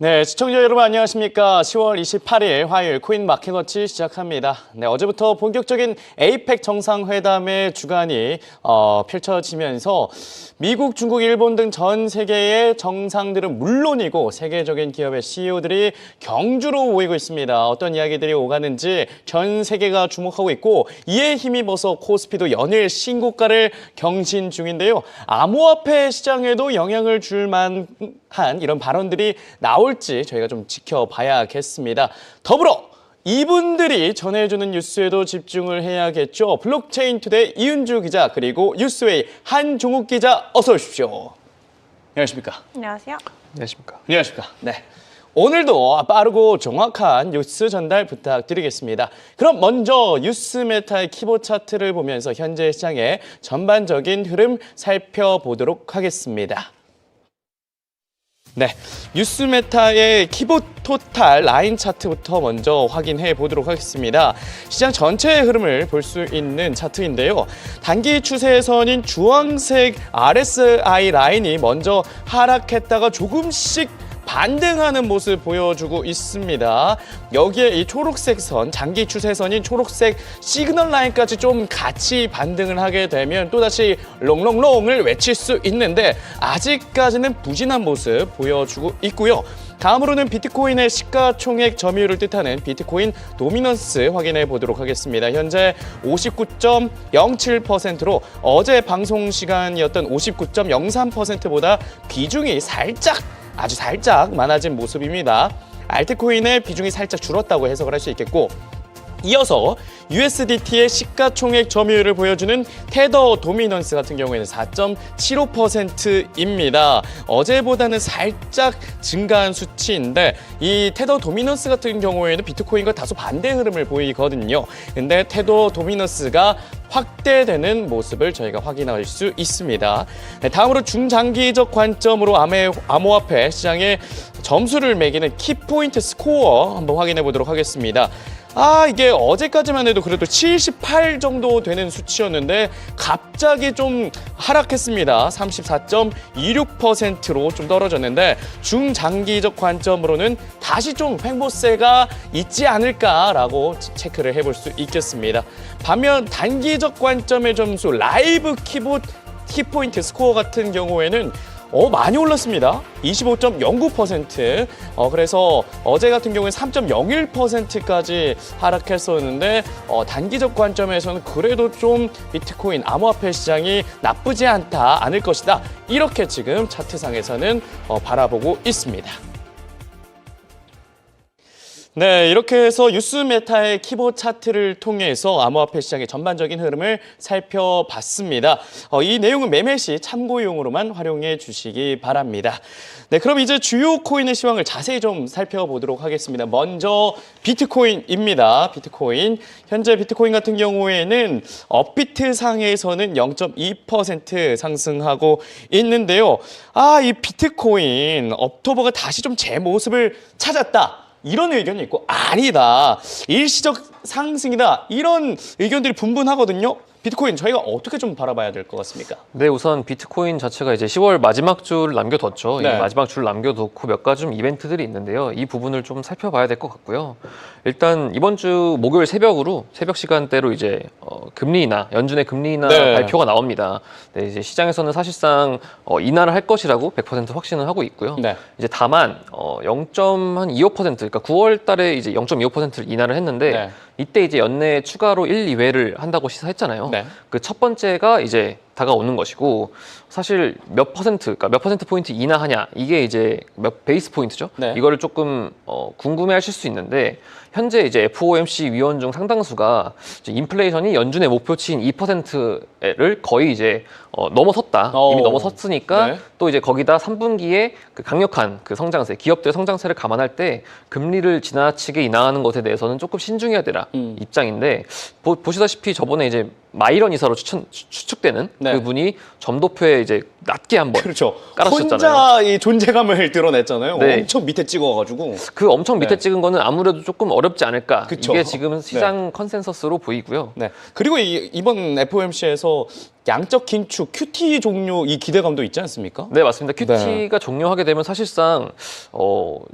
네, 시청자 여러분 안녕하십니까. 10월 28일 화요일 코인 마켓워치 시작합니다. 네, 어제부터 본격적인 에이펙 정상회담의 주간이 펼쳐지면서 미국, 중국, 일본 등 전 세계의 정상들은 물론이고 세계적인 기업의 CEO들이 경주로 모이고 있습니다. 어떤 이야기들이 오가는지 전 세계가 주목하고 있고 이에 힘입어서 코스피도 연일 신고가를 경신 중인데요. 암호화폐 시장에도 영향을 줄 만한 이런 발언들이 나올지 저희가 좀 지켜봐야겠습니다. 더불어 이분들이 전해주는 뉴스에도 집중을 해야겠죠. 블록체인 투데이 이은주 기자 그리고 뉴스웨이 한종욱 기자 어서 오십시오. 안녕하십니까? 안녕하세요. 안녕하십니까? 안녕하십니까? 네. 오늘도 빠르고 정확한 뉴스 전달 부탁드리겠습니다. 그럼 먼저 뉴스메타의 키보드 차트를 보면서 현재 시장의 전반적인 흐름 살펴보도록 하겠습니다. 네, 뉴스메타의 키보드 토탈 라인 차트부터 먼저 확인해 보도록 하겠습니다. 시장 전체의 흐름을 볼 수 있는 차트인데요. 단기 추세선인 주황색 RSI 라인이 먼저 하락했다가 조금씩 반등하는 모습 보여주고 있습니다. 여기에 이 초록색 선, 장기 추세선인 초록색 시그널 라인까지 좀 같이 반등을 하게 되면 또다시 롱롱롱을 외칠 수 있는데 아직까지는 부진한 모습 보여주고 있고요. 다음으로는 비트코인의 시가총액 점유율을 뜻하는 비트코인 도미넌스 확인해 보도록 하겠습니다. 현재 59.07%로 어제 방송 시간이었던 59.03%보다 비중이 아주 살짝 많아진 모습입니다. 알트코인의 비중이 살짝 줄었다고 해석을 할 수 있겠고 이어서 USDT의 시가총액 점유율을 보여주는 테더 도미넌스 같은 경우에는 4.75%입니다. 어제보다는 살짝 증가한 수치인데 이 테더 도미넌스 같은 경우에는 비트코인과 다소 반대 흐름을 보이거든요. 근데 테더 도미넌스가 확대되는 모습을 저희가 확인할 수 있습니다. 네, 다음으로 중장기적 관점으로 암호화폐 시장의 점수를 매기는 키포인트 스코어 한번 확인해 보도록 하겠습니다. 이게 어제까지만 해도 그래도 78 정도 되는 수치였는데 갑자기 좀 하락했습니다. 34.26%로 좀 떨어졌는데 중장기적 관점으로는 다시 좀 횡보세가 있지 않을까라고 체크를 해볼 수 있겠습니다. 반면 단기적 관점의 점수 라이브 키포인트 스코어 같은 경우에는 많이 올랐습니다. 25.09%. 그래서 어제 같은 경우에 3.01%까지 하락했었는데 단기적 관점에서는 그래도 좀 비트코인 암호화폐 시장이 나쁘지 않을 것이다. 이렇게 지금 차트상에서는 바라보고 있습니다. 네, 이렇게 해서 뉴스메타의 키보드 차트를 통해서 암호화폐 시장의 전반적인 흐름을 살펴봤습니다. 이 내용은 매매 시 참고용으로만 활용해 주시기 바랍니다. 네, 그럼 이제 주요 코인의 시황을 자세히 좀 살펴보도록 하겠습니다. 먼저 비트코인입니다. 비트코인. 현재 비트코인 같은 경우에는 업비트 상에서는 0.2% 상승하고 있는데요. 이 비트코인 업토버가 다시 좀 제 모습을 찾았다. 이런 의견이 있고 아니다. 일시적 상승이다. 이런 의견들이 분분하거든요. 비트코인 저희가 어떻게 좀 바라봐야 될 것 같습니까? 네, 우선 비트코인 자체가 이제 10월 마지막 주를 남겨뒀죠. 네. 이 마지막 주를 남겨놓고 몇 가지 좀 이벤트들이 있는데요. 이 부분을 좀 살펴봐야 될 것 같고요. 일단 이번 주 목요일 새벽 시간대로 이제 금리 인하, 연준의 금리 인하 발표가 나옵니다. 네, 이제 시장에서는 사실상 인하를 할 것이라고 100% 확신을 하고 있고요. 네. 이제 다만 0.25%, 그러니까 9월 달에 이제 0.25%를 인하를 했는데 네. 이때 이제 연내 추가로 1, 2회를 한다고 시사했잖아요. 네. 그 첫 번째가 이제 다가오는 것이고 사실 몇 퍼센트 포인트 인하하냐 이게 이제 몇 베이스 포인트죠. 네. 이거를 조금 궁금해하실 수 있는데 현재 이제 FOMC 위원 중 상당수가 이제 인플레이션이 연준의 목표치인 2%를 거의 이제 넘어섰다. 이미 넘어섰으니까 네. 또 이제 거기다 3분기에 그 강력한 그 성장세, 기업들의 성장세를 감안할 때 금리를 지나치게 인하하는 것에 대해서는 조금 신중해야 되라 입장인데 보시다시피 저번에 이제 마이런 이사로 추측되는 네. 그분이 점도표에 이제 낮게 한번 그렇죠. 깔아주셨잖아요. 혼자 이 존재감을 드러냈잖아요. 네. 엄청 밑에 찍어가지고. 그 엄청 밑에 네. 찍은 거는 아무래도 조금 어렵지 않을까. 그쵸. 이게 지금 시장 컨센서스로 보이고요. 네. 그리고 이번 FOMC에서 양적 긴축, QT 종료 이 기대감도 있지 않습니까? 네, 맞습니다. 네. QT가 종료하게 되면 사실상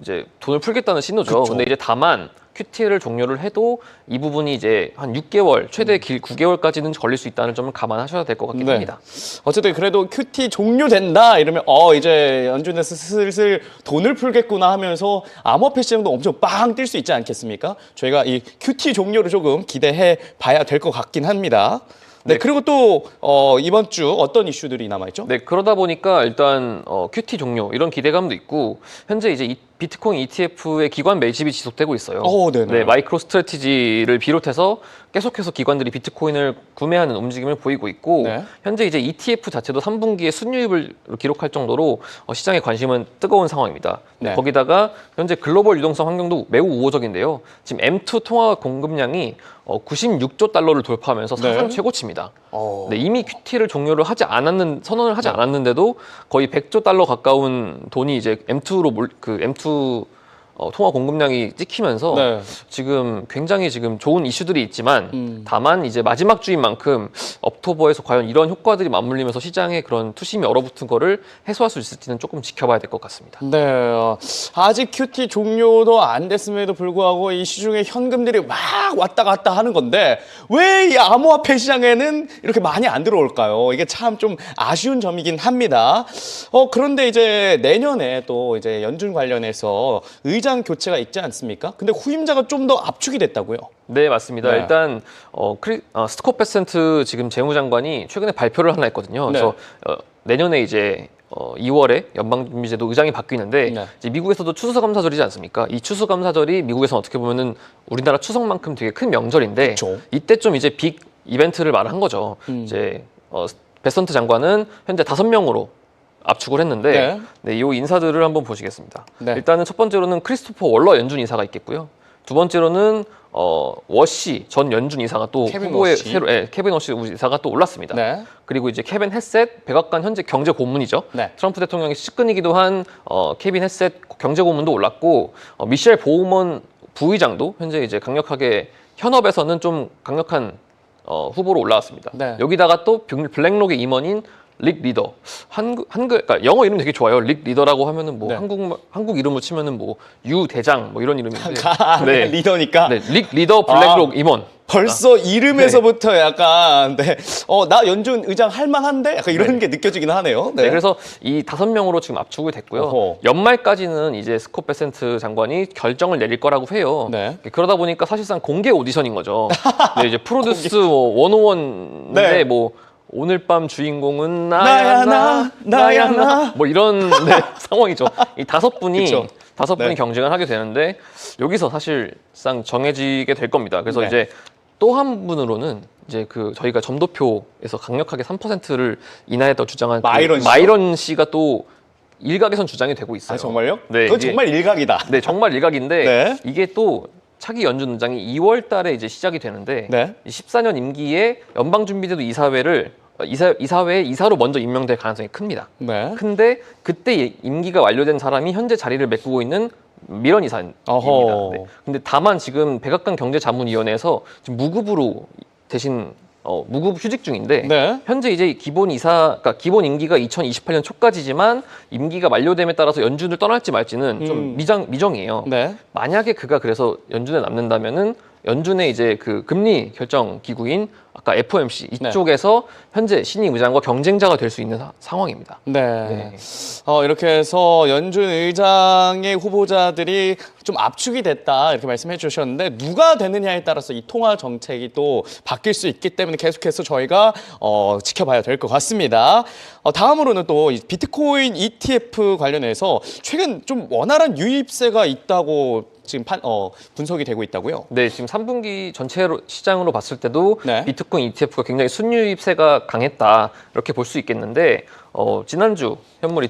이제 돈을 풀겠다는 신호죠. 그쵸. 근데 이제 다만 QT를 종료를 해도 이 부분이 이제 한 6개월, 최대 길 9개월까지는 걸릴 수 있다는 점을 감안하셔야 될 것 같긴 네. 합니다. 어쨌든 그래도 QT 종료된다 이러면 이제 연준에서 슬슬 돈을 풀겠구나 하면서 암호화폐 시장도 엄청 빵 뛸 수 있지 않겠습니까? 저희가 이 QT 종료를 조금 기대해 봐야 될 것 같긴 합니다. 네, 네. 그리고 또 이번 주 어떤 이슈들이 남아있죠? 네, 그러다 보니까 일단 QT 종료 이런 기대감도 있고 현재 이제 비트코인 ETF의 기관 매집이 지속되고 있어요. 네네. 네, 마이크로 스트래티지를 비롯해서 계속해서 기관들이 비트코인을 구매하는 움직임을 보이고 있고 네. 현재 이제 ETF 자체도 3분기에 순유입을 기록할 정도로 시장의 관심은 뜨거운 상황입니다. 네. 거기다가 현재 글로벌 유동성 환경도 매우 우호적인데요. 지금 M2 통화 공급량이 96조 달러를 돌파하면서 사상 네. 최고치입니다. 네, 이미 QT를 종료를 선언을 하지 않았는데도 거의 100조 달러 가까운 돈이 이제 M2로 M2 통화 공급량이 찍히면서 네. 지금 굉장히 지금 좋은 이슈들이 있지만 다만 이제 마지막 주인 만큼 억토버에서 과연 이런 효과들이 맞물리면서 시장에 그런 투심이 얼어붙은 거를 해소할 수 있을지는 조금 지켜봐야 될 것 같습니다. 네, 아직 QT 종료도 안 됐음에도 불구하고 이 시중에 현금들이 막 왔다 갔다 하는 건데 왜 이 암호화폐 시장에는 이렇게 많이 안 들어올까요? 이게 참 좀 아쉬운 점이긴 합니다. 그런데 이제 내년에 또 이제 연준 관련해서 의장 교체가 있지 않습니까? 근데 후임자가 좀 더 압축이 됐다고요? 네, 맞습니다. 네. 일단 스콧 베센트 지금 재무장관이 최근에 발표를 하나 했거든요. 그래서 내년에 이제 2월에 연방준비제도 의장이 바뀌는데 네. 이제 미국에서도 추수감사절이지 않습니까? 이 추수감사절이 미국에서는 어떻게 보면은 우리나라 추석만큼 되게 큰 명절인데 그쵸. 이때 좀 이제 빅 이벤트를 말한 거죠. 이제 베센트 장관은 현재 5명으로 압축을 했는데 이 인사들을 한번 보시겠습니다. 네. 일단은 첫 번째로는 크리스토퍼 월러 연준 이사가 있겠고요. 두 번째로는 워시 전 연준 이사가 또 케빈 후보에 워시. 케빈 워시 이사가 또 올랐습니다. 네. 그리고 이제 케빈 헤셋 백악관 현재 경제 고문이죠. 네. 트럼프 대통령의 측근이기도 한 케빈 헤셋 경제 고문도 올랐고 미셸 보우먼 부의장도 현재 이제 강력하게 현업에서는 좀 강력한 후보로 올라왔습니다. 네. 여기다가 또 블랙록의 임원인 릭 리더. 그러니까 영어 이름 되게 좋아요. 릭 리더라고 하면은 뭐 네. 한국 이름으로 치면은 뭐 유 대장 뭐 이런 이름인데. 네. 리더니까 네, 릭 리더 블랙록 임원. 벌써 이름에서부터 약간 나 연준 의장 할만한데 약간 이런 게 느껴지긴 하네요. 네, 그래서 이 5명으로 지금 압축이 됐고요. 어허. 연말까지는 이제 스콧 베센트 장관이 결정을 내릴 거라고 해요. 네. 그러다 보니까 사실상 공개 오디션인 거죠. 네, 이제 프로듀스 101인데 네. 뭐 오늘 밤 주인공은 나야, 나야 나야, 나. 뭐 이런 상황이죠. 이 5분이 그쵸. 다섯 분이 네. 경쟁을 하게 되는데 여기서 사실상 정해지게 될 겁니다. 그래서 네. 이제 또 한 분으로는 이제 저희가 점도표에서 강력하게 3%를 인하했다고 주장한 마이런 씨가 또 일각에선 주장이 되고 있어요. 아, 정말요? 네, 그건 정말 일각이다. 네, 정말 일각인데 네. 이게 또 차기 연준 의장이 2월 달에 이제 시작이 되는데 네. 14년 임기에 연방준비제도 이사회의 이사로 먼저 임명될 가능성이 큽니다. 네. 근데 그때 임기가 완료된 사람이 현재 자리를 메꾸고 있는 미런 이사입니다. 어허. 네. 근데 다만 지금 백악관 경제자문위원회에서 지금 무급으로 대신 무급 휴직 중인데 네. 현재 이제 그러니까 기본 임기가 2028년 초까지지만 임기가 만료됨에 따라서 연준을 떠날지 말지는 좀 미정이에요. 네. 만약에 그가 그래서 연준에 남는다면은 연준의 이제 그 금리 결정 기구인 아까 FOMC 이쪽에서 현재 신임 의장과 경쟁자가 될 수 있는 상황입니다. 네. 이렇게 해서 연준 의장의 후보자들이 좀 압축이 됐다 이렇게 말씀해 주셨는데 누가 되느냐에 따라서 이 통화 정책이 또 바뀔 수 있기 때문에 계속해서 저희가 지켜봐야 될 것 같습니다. 다음으로는 또 이 비트코인 ETF 관련해서 최근 좀 원활한 유입세가 있다고 지금 분석이 되고 있다고요? 네, 지금 3분기 전체로 시장으로 봤을 때도 네. 비트코인 ETF가 굉장히 순유입세가 강했다 이렇게 볼 수 있겠는데 지난주 현물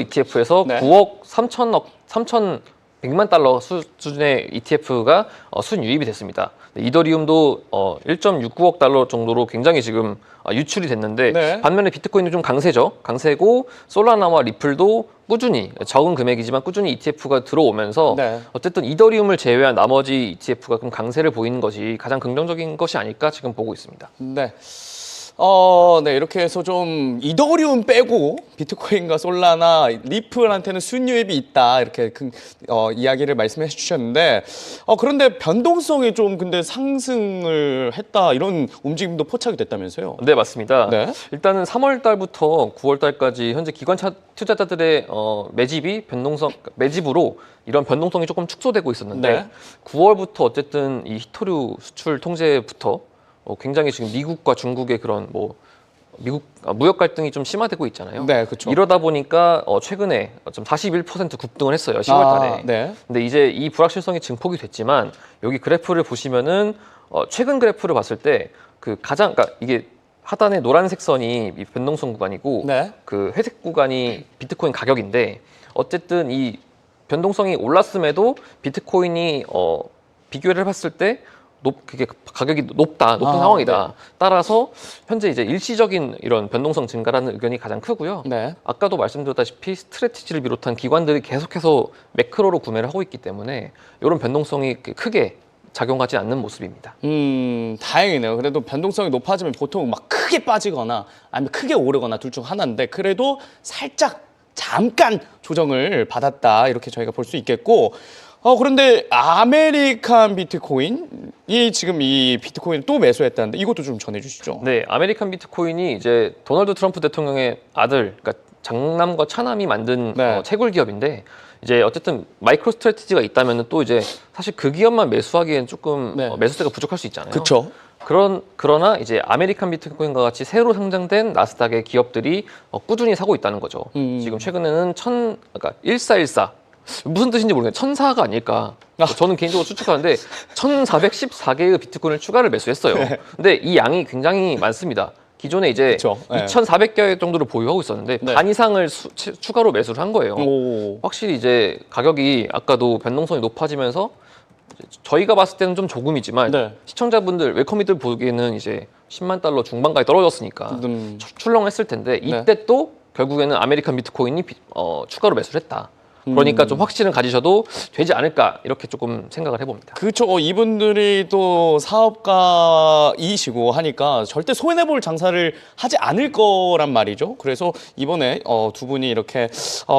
ETF에서 네. 9억 3천억 100만 달러 수준의 ETF가 순유입이 됐습니다. 이더리움도 1.69억 달러 정도로 굉장히 지금 유출이 됐는데 네. 반면에 비트코인은 좀 강세고 솔라나와 리플도 꾸준히 적은 금액이지만 꾸준히 ETF가 들어오면서 네. 어쨌든 이더리움을 제외한 나머지 ETF가 좀 강세를 보이는 것이 가장 긍정적인 것이 아닐까 지금 보고 있습니다. 네. 네, 이렇게 해서 좀 이더리움 빼고 비트코인과 솔라나 리플한테는 순유입이 있다 이렇게 이야기를 말씀해 주셨는데 그런데 변동성이 좀 근데 상승을 했다 이런 움직임도 포착이 됐다면서요? 네, 맞습니다. 네. 일단은 3월 달부터 9월 달까지 현재 기관 투자자들의 매집으로 이런 변동성이 조금 축소되고 있었는데 네. 9월부터 어쨌든 이 히토류 수출 통제부터 굉장히 지금 미국과 중국의 그런 무역 갈등이 좀 심화되고 있잖아요. 네, 그렇죠. 이러다 보니까 최근에 좀 41% 급등을 했어요. 10월 달에. 네. 근데 이제 이 불확실성이 증폭이 됐지만 여기 그래프를 보시면은 최근 그래프를 봤을 때 그러니까 이게 하단에 노란색 선이 이 변동성 구간이고 네. 그 회색 구간이 비트코인 가격인데 어쨌든 이 변동성이 올랐음에도 비트코인이 비교를 해봤을 때 그게 가격이 높은 상황이다. 네. 따라서 현재 이제 일시적인 이런 변동성 증가라는 의견이 가장 크고요. 네. 아까도 말씀드렸다시피 스트레티지를 비롯한 기관들이 계속해서 매크로로 구매를 하고 있기 때문에 이런 변동성이 크게 작용하지 않는 모습입니다. 다행이네요. 그래도 변동성이 높아지면 보통 막 크게 빠지거나 아니면 크게 오르거나 둘 중 하나인데 그래도 살짝 잠깐 조정을 받았다 이렇게 저희가 볼 수 있겠고 그런데 아메리칸 비트코인이 지금 이 비트코인을 또 매수했다는데 이것도 좀 전해주시죠. 네, 아메리칸 비트코인이 이제 도널드 트럼프 대통령의 아들, 그러니까 장남과 차남이 만든 네. 채굴 기업인데 이제 어쨌든 마이크로 스트래티지가 있다면 또 이제 사실 그 기업만 매수하기엔 조금 네. 매수세가 부족할 수 있잖아요. 그렇죠. 그러나 이제 아메리칸 비트코인과 같이 새로 상장된 나스닥의 기업들이 꾸준히 사고 있다는 거죠. 지금 최근에는 그러니까 1414 무슨 뜻인지 모르겠어요. 1004가 아닐까. 저는 개인적으로 추측하는데 1414개의 비트코인을 추가를 매수했어요. 근데 이 양이 굉장히 많습니다. 기존에 이제 그쵸, 네. 2,400개 정도를 보유하고 있었는데 네. 반 이상을 추가로 매수를 한 거예요. 오. 확실히 이제 가격이 아까도 변동성이 높아지면서 저희가 봤을 때는 좀 조금이지만 네. 시청자분들 웰커미들 보기에는 이제 10만 달러 중반까지 떨어졌으니까 출렁했을 텐데 이때 또 결국에는 아메리칸 비트코인이 추가로 매수를 했다. 그러니까 좀 확신을 가지셔도 되지 않을까 이렇게 조금 생각을 해봅니다. 그렇죠. 이분들이 또 사업가이시고 하니까 절대 손해볼 장사를 하지 않을 거란 말이죠. 그래서 이번에 두 분이 이렇게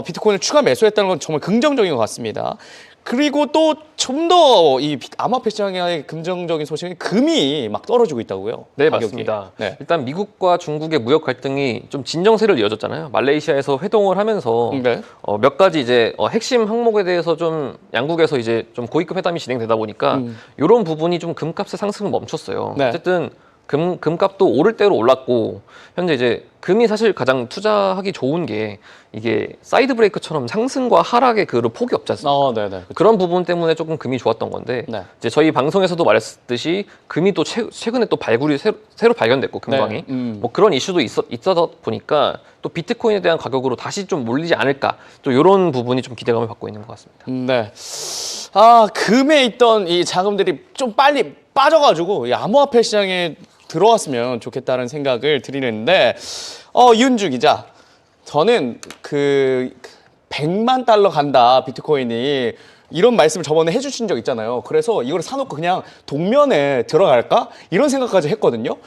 비트코인을 추가 매수했다는 건 정말 긍정적인 것 같습니다. 그리고 또 좀 더 이 암호화폐 시장의 긍정적인 소식은 금이 막 떨어지고 있다고요. 네, 가격이. 맞습니다. 네. 일단 미국과 중국의 무역 갈등이 좀 진정세를 이어졌잖아요. 말레이시아에서 회동을 하면서 네. 몇 가지 이제 핵심 항목에 대해서 좀 양국에서 이제 좀 고위급 회담이 진행되다 보니까 이런 부분이 좀 금값의 상승을 멈췄어요. 네. 어쨌든 금값도 오를 대로 올랐고 현재 이제 금이 사실 가장 투자하기 좋은 게 이게 사이드 브레이크처럼 상승과 하락의 폭이 없지 않습니까? 네네. 그런 부분 때문에 조금 금이 좋았던 건데 네. 이제 저희 방송에서도 말했듯이 금이 또 최근에 또 발굴이 새로 발견됐고 금광이 네. 뭐 그런 이슈도 있어다 보니까 또 비트코인에 대한 가격으로 다시 좀 몰리지 않을까 또 이런 부분이 좀 기대감을 받고 있는 것 같습니다. 네. 금에 있던 이 자금들이 좀 빨리 빠져가지고 이 암호화폐 시장에 들어왔으면 좋겠다는 생각을 드리는데 이은주 기자, 저는 100만 달러 간다 비트코인이 이런 말씀을 저번에 해주신 적 있잖아요. 그래서 이걸 사놓고 그냥 동면에 들어갈까 이런 생각까지 했거든요.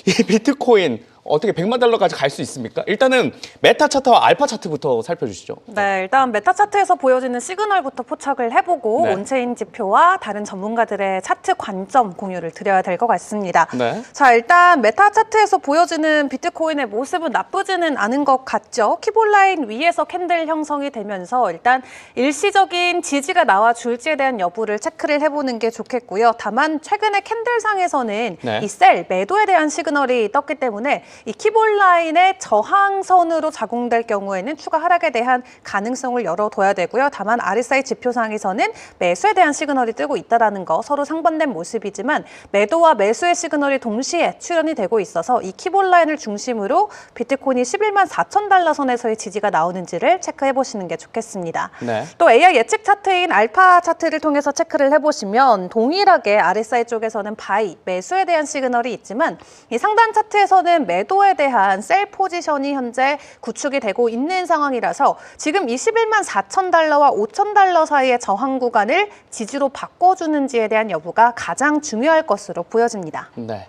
이 비트코인 어떻게 100만 달러까지 갈 수 있습니까? 일단은 메타 차트와 알파 차트부터 살펴주시죠. 네, 일단 메타 차트에서 보여지는 시그널부터 포착을 해보고 네. 온체인 지표와 다른 전문가들의 차트 관점 공유를 드려야 될 것 같습니다. 네. 자, 일단 메타 차트에서 보여지는 비트코인의 모습은 나쁘지는 않은 것 같죠. 키볼라인 위에서 캔들 형성이 되면서 일단 일시적인 지지가 나와 줄지에 대한 여부를 체크를 해보는 게 좋겠고요. 다만 최근에 캔들상에서는 네. 이 셀 매도에 대한 시그널이 떴기 때문에 이 키볼 라인의 저항선으로 작용될 경우에는 추가 하락에 대한 가능성을 열어둬야 되고요. 다만 RSI 지표상에서는 매수에 대한 시그널이 뜨고 있다는 거 서로 상반된 모습이지만 매도와 매수의 시그널이 동시에 출현이 되고 있어서 이 키볼 라인을 중심으로 비트코인이 11만 4천 달러 선에서의 지지가 나오는지를 체크해 보시는 게 좋겠습니다. 네. 또 AI 예측 차트인 알파 차트를 통해서 체크를 해보시면 동일하게 RSI 쪽에서는 바이, 매수에 대한 시그널이 있지만 이 상단 차트에서는 매도에 대한 셀 포지션이 현재 구축이 되고 있는 상황이라서 지금 이 11만 4천 달러와 5천 달러 사이의 저항 구간을 지지로 바꿔주는지에 대한 여부가 가장 중요할 것으로 보여집니다. 네,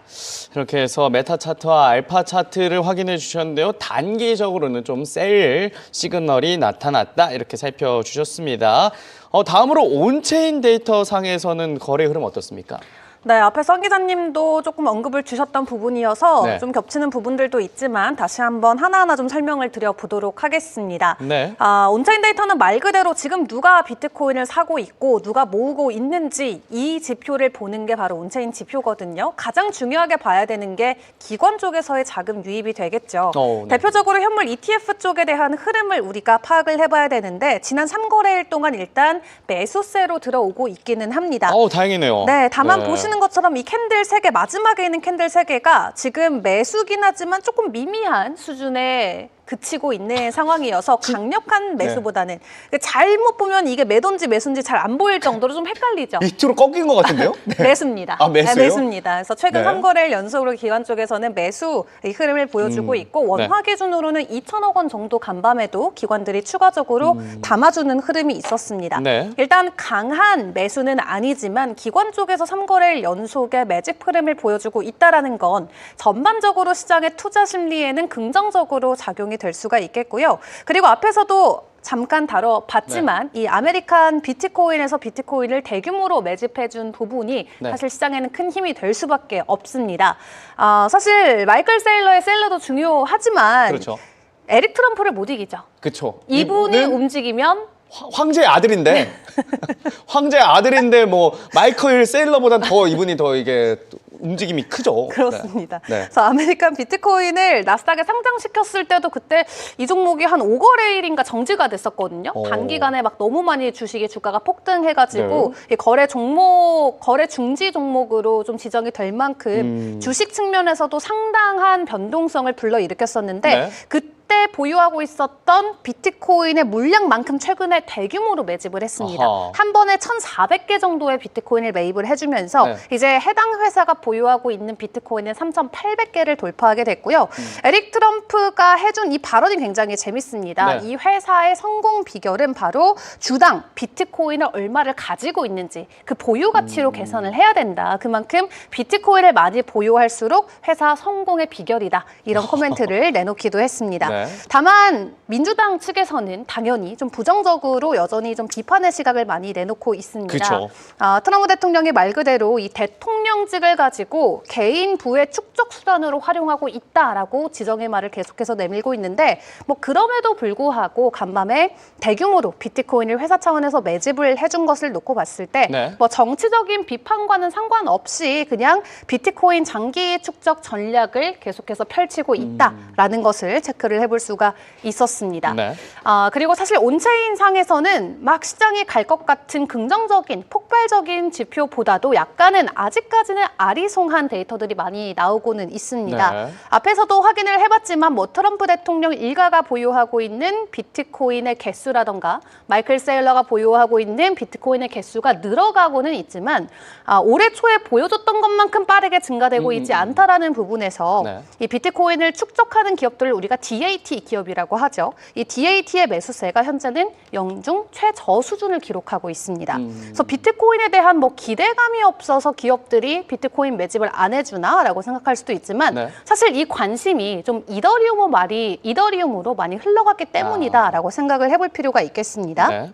이렇게 해서 메타 차트와 알파 차트를 확인해 주셨는데요. 단기적으로는 좀 셀 시그널이 나타났다 이렇게 살펴주셨습니다. 다음으로 온체인 데이터 상에서는 거래 흐름 어떻습니까? 네, 앞에 성 기자님도 조금 언급을 주셨던 부분이어서 네. 좀 겹치는 부분들도 있지만 다시 한번 하나하나 좀 설명을 드려보도록 하겠습니다. 네. 온체인 데이터는 말 그대로 지금 누가 비트코인을 사고 있고 누가 모으고 있는지 이 지표를 보는 게 바로 온체인 지표거든요. 가장 중요하게 봐야 되는 게 기관 쪽에서의 자금 유입이 되겠죠. 네. 대표적으로 현물 ETF 쪽에 대한 흐름을 우리가 파악을 해봐야 되는데 지난 3거래일 동안 일단 매수세로 들어오고 있기는 합니다. 다행이네요. 네, 다만 네. 보시는 것처럼 이 캔들 3개, 마지막에 있는 캔들 3개가 지금 매수긴 하지만 조금 미미한 수준의 그치고 있는 상황이어서 강력한 매수보다는 잘못 보면 이게 매도인지 매수인지 잘 안 보일 정도로 좀 헷갈리죠. 밑으로 꺾인 것 같은데요? 네. 매수입니다. 매수요? 네, 매수입니다. 그래서 최근 네. 3거래일 연속으로 기관 쪽에서는 매수 이 흐름을 보여주고 있고 원화 기준으로는 2천억 원 정도 간밤에도 기관들이 추가적으로 담아주는 흐름이 있었습니다. 네. 일단 강한 매수는 아니지만 기관 쪽에서 3거래일 연속의 매집 흐름을 보여주고 있다는 건 전반적으로 시장의 투자 심리에는 긍정적으로 작용이 될 수가 있겠고요. 그리고 앞에서도 잠깐 다뤄봤지만 이 아메리칸 비트코인에서 비트코인을 대규모로 매집해준 부분이 사실 시장에는 큰 힘이 될 수밖에 없습니다. 사실 마이클 세일러의 셀러도 중요하지만 그렇죠. 에릭 트럼프를 못 이기죠. 그렇죠. 이분이 움직이면 황제의 아들인데 황제의 아들인데 뭐 마이클 세일러보단 더 이분이 더 이게 움직임이 크죠. 그렇습니다. 네. 그래서 아메리칸 비트코인을 나스닥에 상장시켰을 때도 그때 이 종목이 한 5거래일인가 정지가 됐었거든요. 단기간에 막 너무 많이 주식의 주가가 폭등해가지고 이 거래 중지 종목으로 좀 지정이 될 만큼 주식 측면에서도 상당한 변동성을 불러일으켰었는데 그때 보유하고 있었던 비트코인의 물량만큼 최근에 대규모로 매집을 했습니다. 아하. 한 번에 1,400개 정도의 비트코인을 매입을 해주면서 이제 해당 회사가 보유하고 있는 비트코인은 3,800개를 돌파하게 됐고요. 에릭 트럼프가 해준 이 발언이 굉장히 재밌습니다. 이 회사의 성공 비결은 바로 주당 비트코인을 얼마를 가지고 있는지 그 보유 가치로 계산을 해야 된다. 그만큼 비트코인을 많이 보유할수록 회사 성공의 비결이다. 이런 코멘트를 내놓기도 했습니다. 다만 민주당 측에서는 당연히 좀 부정적으로 여전히 좀 비판의 시각을 많이 내놓고 있습니다. 그쵸. 트럼프 대통령이 말 그대로 이 대통령직을 가지고 개인 부의 축적 수단으로 활용하고 있다라고 지정의 말을 계속해서 내밀고 있는데 뭐 그럼에도 불구하고 간밤에 대규모로 비트코인을 회사 차원에서 매집을 해준 것을 놓고 봤을 때 뭐 정치적인 비판과는 상관없이 그냥 비트코인 장기 축적 전략을 계속해서 펼치고 있다라는 것을 체크를 해볼 수가 있었습니다. 그리고 사실 온체인 상에서는 막 시장이 갈 것 같은 긍정적인 폭발적인 지표보다도 약간은 아직까지는 아리송한 데이터들이 많이 나오고는 있습니다. 앞에서도 확인을 해봤지만 뭐 트럼프 대통령 일가가 보유하고 있는 비트코인의 개수라던가 마이클 세일러가 보유하고 있는 비트코인의 개수가 늘어가고는 있지만 올해 초에 보여줬던 것만큼 빠르게 증가되고 있지 않다라는 부분에서 이 비트코인을 축적하는 기업들을 우리가 DAT 기업이라고 하죠. 이 DAT의 매수세가 현재는 영중 최저 수준을 기록하고 있습니다. 그래서 비트코인에 대한 뭐 기대감이 없어서 기업들이 비트코인 매집을 안 해주나라고 생각할 수도 있지만 사실 이 관심이 좀 이더리움으로 많이 흘러갔기 때문이다라고 생각을 해볼 필요가 있겠습니다.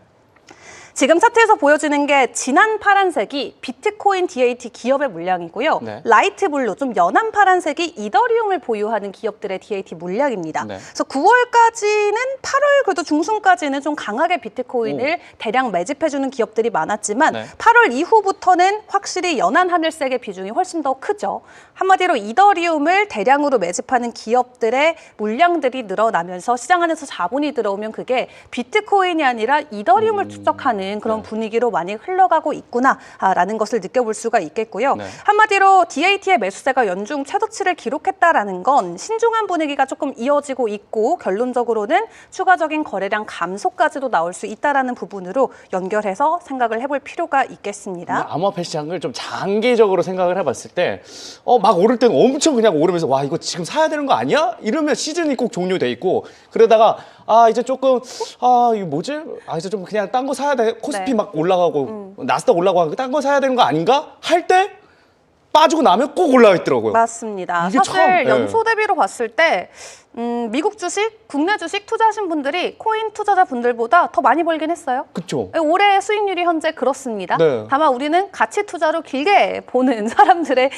지금 차트에서 보여지는 게 진한 파란색이 비트코인 DAT 기업의 물량이고요. 네. 라이트 블루, 좀 연한 파란색이 이더리움을 보유하는 기업들의 DAT 물량입니다. 네. 그래서 9월까지는 8월 그래도 중순까지는 좀 강하게 비트코인을 대량 매집해주는 기업들이 많았지만 네. 8월 이후부터는 확실히 연한 하늘색의 비중이 훨씬 더 크죠. 한마디로 이더리움을 대량으로 매집하는 기업들의 물량들이 늘어나면서 시장 안에서 자본이 들어오면 그게 비트코인이 아니라 이더리움을 축적하는 그런 네. 분위기로 많이 흘러가고 있구나라는 것을 느껴볼 수가 있겠고요. 네. 한마디로 DAT의 매수세가 연중 최저치를 기록했다라는 건 신중한 분위기가 조금 이어지고 있고 결론적으로는 추가적인 거래량 감소까지도 나올 수 있다라는 부분으로 연결해서 생각을 해볼 필요가 있겠습니다. 암호화폐 시장을 좀 장기적으로 생각을 해봤을 때 막 오를 때는 엄청 그냥 오르면서 와 이거 지금 사야 되는 거 아니야? 이러면 시즌이 꼭 종료돼 있고 그러다가 이제 조금 이거 뭐지? 이제 좀 그냥 딴 거 사야 돼. 코스피 네. 막 올라가고 나스닥 올라가고 딴 거 사야 되는 거 아닌가? 할 때 빠지고 나면 꼭 올라와 있더라고요. 맞습니다. 이게 사실 참, 예. 연소 대비로 봤을 때 미국 주식, 국내 주식 투자하신 분들이 코인 투자자분들보다 더 많이 벌긴 했어요. 그쵸? 올해 수익률이 현재 그렇습니다. 네. 다만 우리는 가치 투자로 길게 보는 사람들의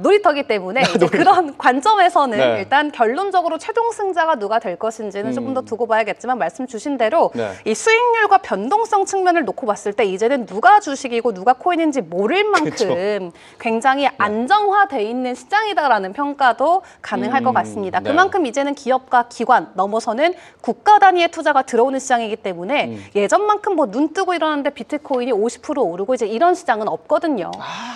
놀이터기 때문에 이제 그런 관점에서는 네. 일단 결론적으로 최종 승자가 누가 될 것인지는 조금 더 두고 봐야겠지만 말씀 주신 대로 네. 이 수익률과 변동성 측면을 놓고 봤을 때 이제는 누가 주식이고 누가 코인인지 모를 만큼 굉장히 안정화돼 있는 시장이다라는 평가도 가능할 것 같습니다. 네. 그만큼 이제는 기업과 기관 넘어서는 국가 단위의 투자가 들어오는 시장이기 때문에 예전만큼 뭐 눈 뜨고 일어났는데 비트코인이 50% 오르고 이제 이런 시장은 없거든요.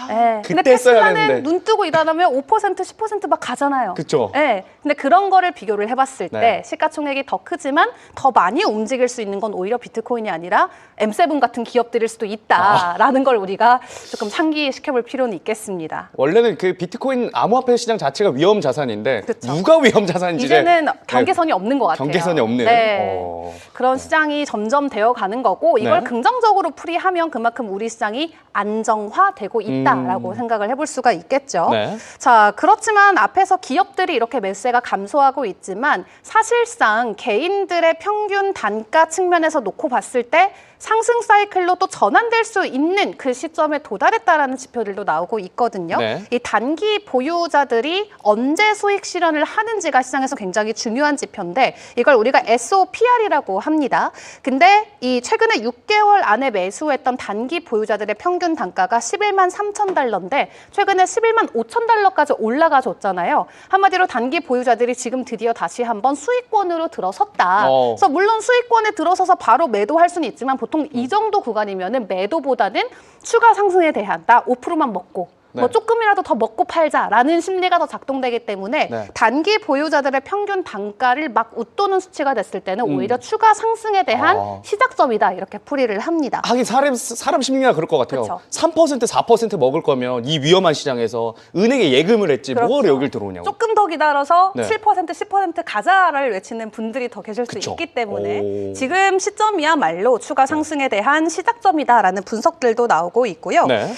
네. 근데 그때 써야 테슬라는 되는데. 눈 뜨고 일어나면 5% 10%막 가잖아요. 그쵸? 네. 근데 그런 거를 비교를 해봤을 네. 때 시가총액이 더 크지만 더 많이 움직일 수 있는 건 오히려 비트코인이 아니라 M7 같은 기업들일 수도 있다라는 걸 우리가 조금 상기시켜볼 필요는 있겠습니다. 원래는 그 비트코인 암호화폐 시장 자체가 위험 자산인데 그쵸. 누가 위험 자산인지 이제는 경계선이 없는 것 같아요. 경계선이 없는. 네. 그런 시장이 점점 되어가는 거고 이걸 네. 긍정적으로 풀이하면 그만큼 우리 시장이 안정화되고 있다라고 생각을 해볼 수가 있겠죠. 네. 자, 그렇지만 앞에서 기업들이 이렇게 매수세가 감소하고 있지만 사실상 개인들의 평균 단가 측면에서 놓고 봤을 때 상승 사이클로 또 전환될 수 있는 그 시점에 도달했다라는 지표들도 나오고 있거든요. 네. 이 단기 보유자들이 언제 수익 실현을 하는지가 시장에서 굉장히 중요한 지표인데 이걸 우리가 SOPR이라고 합니다. 근데 이 최근에 6개월 안에 매수했던 단기 보유자들의 평균 단가가 11만 3천 달러인데 최근에 11만 5천 달러까지 올라가 줬잖아요. 한마디로 단기 보유자들이 지금 드디어 다시 한번 수익권으로 들어섰다. 그래서 물론 수익권에 들어서서 바로 매도할 수는 있지만 보통 이 정도 구간이면은 매도보다는 추가 상승에 대한 나 5%만 먹고 네. 뭐 조금이라도 더 먹고 팔자라는 심리가 더 작동되기 때문에 네. 단기 보유자들의 평균 단가를 막 웃도는 수치가 됐을 때는 오히려 추가 상승에 대한 시작점이다 이렇게 풀이를 합니다. 하긴 사람 심리가 그럴 것 같아요. 그쵸. 3% 4% 먹을 거면 이 위험한 시장에서 은행에 예금을 했지 뭘 그렇죠. 여길 들어오냐고. 조금 더 기다려서 네. 7%, 10% 가자를 외치는 분들이 더 계실 수 그쵸. 있기 때문에 오. 지금 시점이야말로 추가 상승에 대한 시작점이다라는 분석들도 나오고 있고요. 네.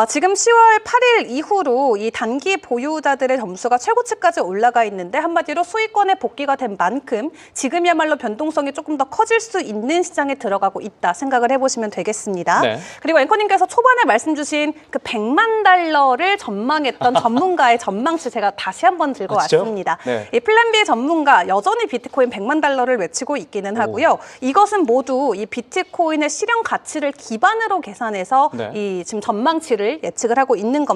지금 10월 8일 이후로 이 단기 보유자들의 점수가 최고치까지 올라가 있는데 한마디로 수익권에 복귀가 된 만큼 지금이야말로 변동성이 조금 더 커질 수 있는 시장에 들어가고 있다 생각을 해보시면 되겠습니다. 네. 그리고 앵커님께서 초반에 말씀 주신 그 100만 달러를 전망했던 전문가의 전망치 제가 다시 한번 들고 진짜요? 왔습니다. 네. 이 플랜B 전문가 여전히 비트코인 100만 달러를 외치고 있기는 하고요. 이것은 모두 이 비트코인의 실현 가치를 기반으로 계산해서 네. 이 지금 전망치를 예측을 하고 있는 겁니다.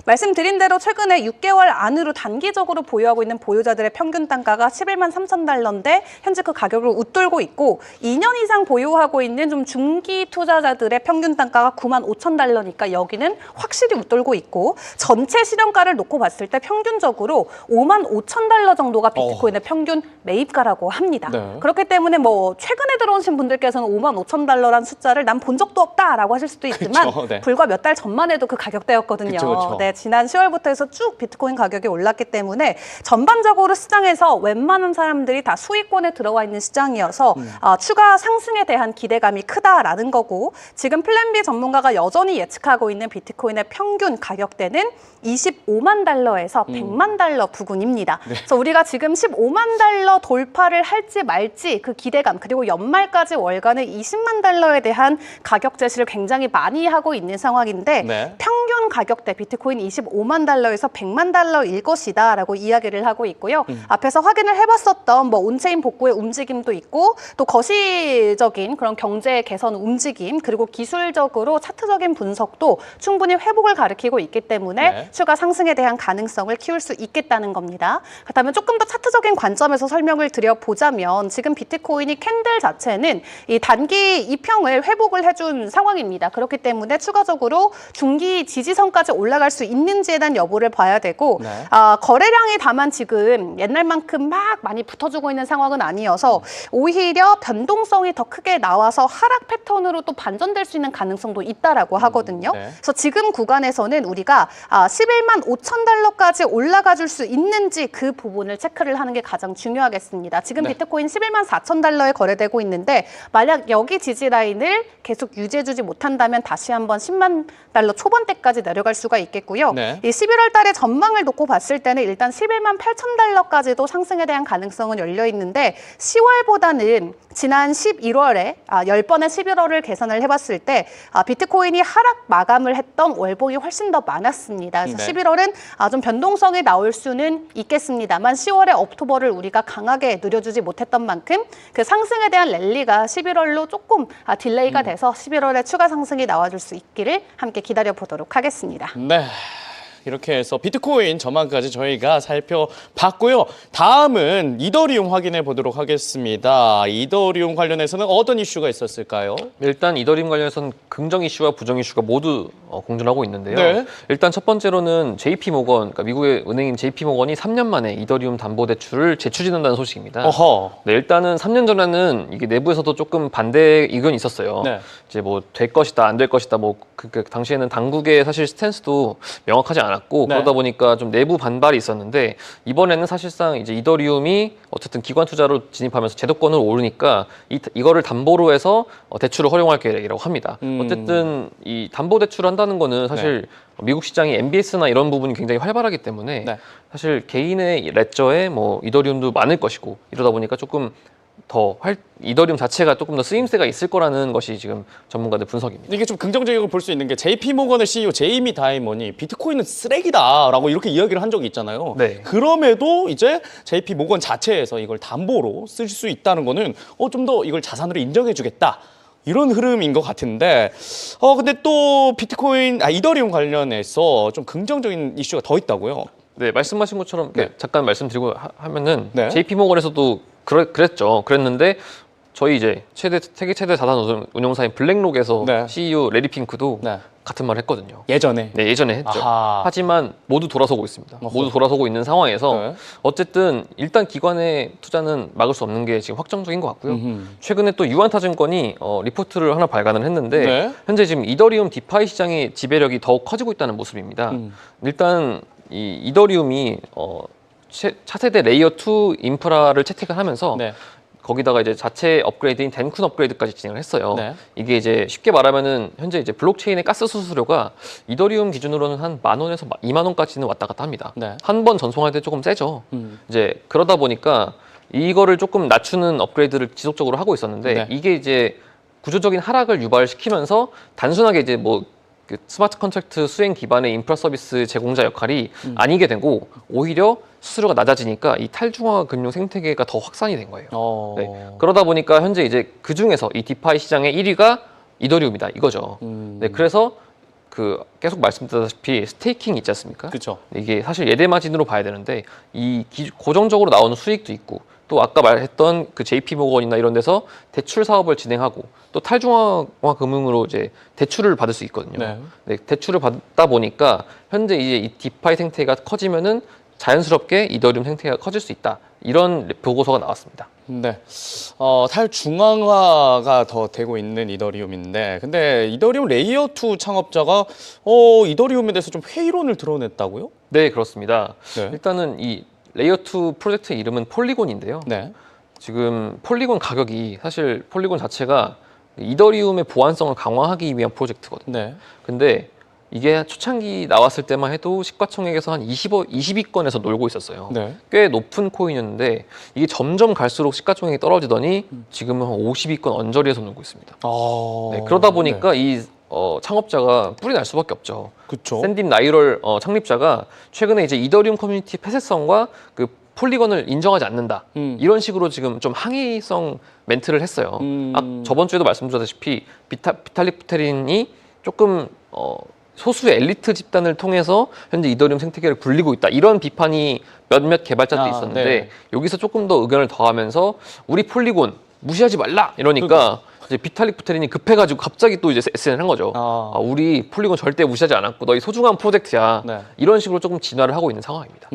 말씀드린 대로 최근에 6개월 안으로 단기적으로 보유하고 있는 보유자들의 평균 단가가 11만 3천 달러인데 현재 그 가격을 웃돌고 있고 2년 이상 보유하고 있는 좀 중기 투자자들의 평균 단가가 9만 5천 달러니까 여기는 확실히 웃돌고 있고 전체 실현가를 놓고 봤을 때 평균적으로 5만 5천 달러 정도가 비트코인의 평균 매입가라고 합니다. 네. 그렇기 때문에 뭐 최근에 들어오신 분들께서는 5만 5천 달러란 숫자를 난 본 적도 없다라고 하실 수도 있지만 그쵸, 네. 불과 몇 달 전만 해도 그 가격대였거든요. 그쵸, 그쵸. 네, 지난 10월부터 해서 쭉 비트코인 가격이 올랐기 때문에 전반적으로 시장에서 웬만한 사람들이 다 수익권에 들어와 있는 시장이어서 추가 상승에 대한 기대감이 크다라는 거고, 지금 플랜 B 전문가가 여전히 예측하고 있는 비트코인의 평균 가격대는 25만 달러에서 100만 달러 부근입니다. 그래서 우리가 지금 15만 달러 돌파를 할지 말지 그 기대감, 그리고 연말까지 월간의 20만 달러에 대한 가격 제시를 굉장히 많이 하고 있는 상황인데, 네. 평균 가격대 비트코인 25만 달러에서 100만 달러일 것이다라고 이야기를 하고 있고요. 앞에서 확인을 해봤었던 뭐 온체인 복구의 움직임도 있고, 또 거시적인 그런 경제 개선 움직임, 그리고 기술적으로 차트적인 분석도 충분히 회복을 가리키고 있기 때문에 네. 추가 상승에 대한 가능성을 키울 수 있겠다는 겁니다. 그렇다면 조금 더 차트적인 관점에서 설명을 드려보자면, 지금 비트코인이 캔들 자체는 이 단기 이평을 회복을 해준 상황입니다. 그렇기 때문에 추가적으로 중기 지지선까지 올라갈 수 있는지에 대한 여부를 봐야 되고, 네. 거래량이 다만 지금 옛날만큼 막 많이 붙어주고 있는 상황은 아니어서 오히려 변동성이 더 크게 나와서 하락 패턴으로 또 반전될 수 있는 가능성도 있다라고 하거든요. 네. 그래서 지금 구간에서는 우리가 11만 5천 달러까지 올라가 줄 수 있는지 그 부분을 체크를 하는 게 가장 중요하겠습니다. 지금 네. 비트코인 11만 4천 달러에 거래되고 있는데, 만약 여기 지지 라인을 계속 유지해주지 못한다면 다시 한번 10만 달러 초반대까지 내려갈 수가 있겠고요. 네. 이 11월 달에 전망을 놓고 봤을 때는 일단 11만 8천 달러까지도 상승에 대한 가능성은 열려 있는데, 10월보다는 지난 11월에 10번의 11월을 계산을 해봤을 때 비트코인이 하락 마감을 했던 월봉이 훨씬 더 많았습니다. 그래서 네. 11월은 좀 변동성이 나올 수는 있겠습니다만, 10월에 업토버를 우리가 강하게 누려주지 못했던 만큼 그 상승에 대한 랠리가 11월로 조금 딜레이가 돼서 11월에 추가 상승이 나와줄 수 있기를 함께 기다려보도록 하겠습니다. 네. 이렇게 해서 비트코인 전망까지 저희가 살펴봤고요. 다음은 이더리움 확인해 보도록 하겠습니다. 이더리움 관련해서는 어떤 이슈가 있었을까요? 일단 이더리움 관련해서는 긍정 이슈와 부정 이슈가 모두 공존하고 있는데요. 네. 일단 첫 번째로는 JP모건, 그러니까 미국의 은행인 JP모건이 3년 만에 이더리움 담보대출을 재추진한다는 소식입니다. 어허. 네, 일단은 3년 전에는 이게 내부에서도 조금 반대 의견이 있었어요. 네. 이제 뭐 될 것이다, 안 될 것이다, 뭐 그 당시에는 당국의 사실 스탠스도 명확하지 않았고, 네. 그러다 보니까 좀 내부 반발이 있었는데, 이번에는 사실상 이제 이더리움이 어쨌든 기관 투자로 진입하면서 제도권을 오르니까 이거를 담보로 해서 대출을 허용할 계획이라고 합니다. 어쨌든 이 담보 대출을 한다는 거는 사실 미국 시장이 MBS나 이런 부분이 굉장히 활발하기 때문에 네. 사실 개인의 레저에 뭐 이더리움도 많을 것이고, 이러다 보니까 조금 더 이더리움 자체가 조금 더 쓰임새가 있을 거라는 것이 지금 전문가들 분석입니다. 이게 좀 긍정적으로 볼 수 있는 게 JP모건의 CEO 제이미 다이먼이 비트코인은 쓰레기다라고 이렇게 이야기를 한 적이 있잖아요. 네. 그럼에도 이제 JP모건 자체에서 이걸 담보로 쓸 수 있다는 거는 좀 더 이걸 자산으로 인정해주겠다. 이런 흐름인 것 같은데, 근데 또 비트코인, 이더리움 관련해서 좀 긍정적인 이슈가 더 있다고요? 네, 말씀하신 것처럼 네. 잠깐 말씀드리고 하면은 네. JP모건에서도 그랬는데 저희 이제 세계 최대 자산 운용사인 블랙록에서 네. CEO 레리 핑크도 네. 같은 말을 했거든요. 예전에. 네, 예전에 했죠. 아하. 하지만 모두 돌아서고 있습니다. 어허. 모두 돌아서고 있는 상황에서 네. 어쨌든 일단 기관의 투자는 막을 수 없는 게 지금 확정적인 것 같고요. 음흠. 최근에 또 유안타증권이 리포트를 하나 발간을 했는데 네. 현재 지금 이더리움 디파이 시장의 지배력이 더욱 커지고 있다는 모습입니다. 일단 이 이더리움이 차세대 레이어 2 인프라를 채택을 하면서 네. 거기다가 이제 자체 업그레이드인 덴쿤 업그레이드까지 진행을 했어요. 네. 이게 이제 쉽게 말하면은 현재 이제 블록체인의 가스 수수료가 이더리움 기준으로는 한 10,000원에서 20,000원까지는 왔다 갔다 합니다. 네. 한 번 전송할 때 조금 세죠. 이제 그러다 보니까 이거를 조금 낮추는 업그레이드를 지속적으로 하고 있었는데 네. 이게 이제 구조적인 하락을 유발시키면서 단순하게 이제 뭐 그 스마트 컨트랙트 수행 기반의 인프라 서비스 제공자 역할이 아니게 되고 오히려 수수료가 낮아지니까 이 탈중앙화 금융 생태계가 더 확산이 된 거예요. 네. 그러다 보니까 현재 이제 그 중에서 이 디파이 시장의 1위가 이더리움이다 이거죠. 네, 그래서 그 계속 말씀드렸다시피 스테이킹 있지 않습니까? 그렇죠. 이게 사실 예대 마진으로 봐야 되는데 이 고정적으로 나오는 수익도 있고, 또 아까 말했던 그 JP모건이나 이런 데서 대출 사업을 진행하고 또 탈중앙화 금융으로 이제 대출을 받을 수 있거든요. 네. 네, 대출을 받다 보니까 현재 이제 이 디파이 생태계가 커지면은 자연스럽게 이더리움 생태계가 커질 수 있다. 이런 보고서가 나왔습니다. 네. 탈중앙화가 더 되고 있는 이더리움인데, 근데 이더리움 레이어 2 창업자가 이더리움에 대해서 좀 회의론을 드러냈다고요? 네, 그렇습니다. 네. 일단은 이 레이어 2 프로젝트의 이름은 폴리곤인데요. 네. 지금 폴리곤 가격이 사실 폴리곤 자체가 이더리움의 보안성을 강화하기 위한 프로젝트거든요. 네. 근데 이게 초창기 나왔을 때만 해도 시가총액에서 한 20위권에서 놀고 있었어요. 네. 꽤 높은 코인이었는데 이게 점점 갈수록 시가총액이 떨어지더니 지금은 한 50위권 언저리에서 놀고 있습니다. 네, 그러다 보니까 이 창업자가 뿔이 날 수밖에 없죠. 그렇죠. 샌딤 나이럴 창립자가 최근에 이제 이더리움 커뮤니티 폐쇄성과 그 폴리건을 인정하지 않는다. 이런 식으로 지금 좀 항의성 멘트를 했어요. 저번 주에도 말씀드렸다시피 비탈릭 부테린이 조금 소수의 엘리트 집단을 통해서 현재 이더리움 생태계를 굴리고 있다. 이런 비판이 몇몇 개발자들이 있었는데 네. 여기서 조금 더 의견을 더하면서 우리 폴리곤 무시하지 말라 이러니까 이제 비탈릭 부테린이 급해가지고 갑자기 또 이제 SN을 한 거죠. 우리 폴리곤 절대 무시하지 않았고 너희 소중한 프로젝트야. 네. 이런 식으로 조금 진화를 하고 있는 상황입니다.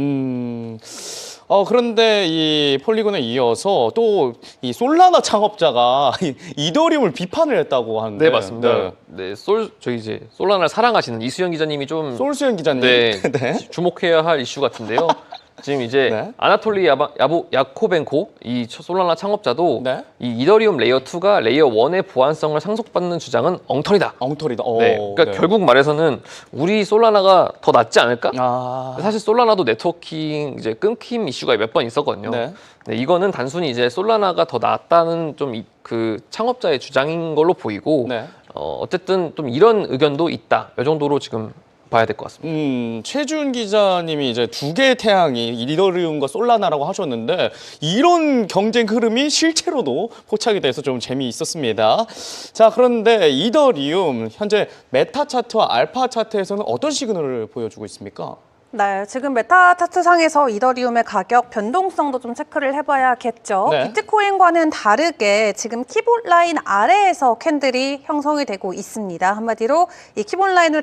그런데 이 폴리곤에 이어서 또 이 솔라나 창업자가 이더리움을 비판을 했다고 하는데. 네, 맞습니다. 네, 저희 이제 솔라나를 사랑하시는 이수연 기자님이 좀 솔수연 기자님. 네, 네. 주목해야 할 이슈 같은데요. 지금 이제 네. 아나톨리 야코벤코 이 솔라나 창업자도 네. 이 이더리움 레이어 2가 레이어 1의 보안성을 상속받는 주장은 엉터리다. 엉터리다. 네, 그러니까 결국 말해서는 우리 솔라나가 더 낫지 않을까? 사실 솔라나도 네트워킹 이제 끊김 이슈가 몇 번 있었거든요. 네. 네, 이거는 단순히 이제 솔라나가 더 낫다는 좀 그 창업자의 주장인 걸로 보이고 네. 어쨌든 좀 이런 의견도 있다. 이 정도로 지금 봐야 될 것 같습니다. 최준 기자님이 이제 두 개의 태양이 이더리움과 솔라나라고 하셨는데 이런 경쟁 흐름이 실제로도 포착이 돼서 좀 재미있었습니다. 자, 그런데 이더리움 현재 메타 차트와 알파 차트에서는 어떤 시그널을 보여주고 있습니까? 네, 지금 메타 차트상에서 이더리움의 가격 변동성도 좀 체크를 해봐야겠죠. 네. 비트코인과는 다르게 지금 키보드 라인 아래에서 캔들이 형성이 되고 있습니다. 한마디로 이 키보드 라인을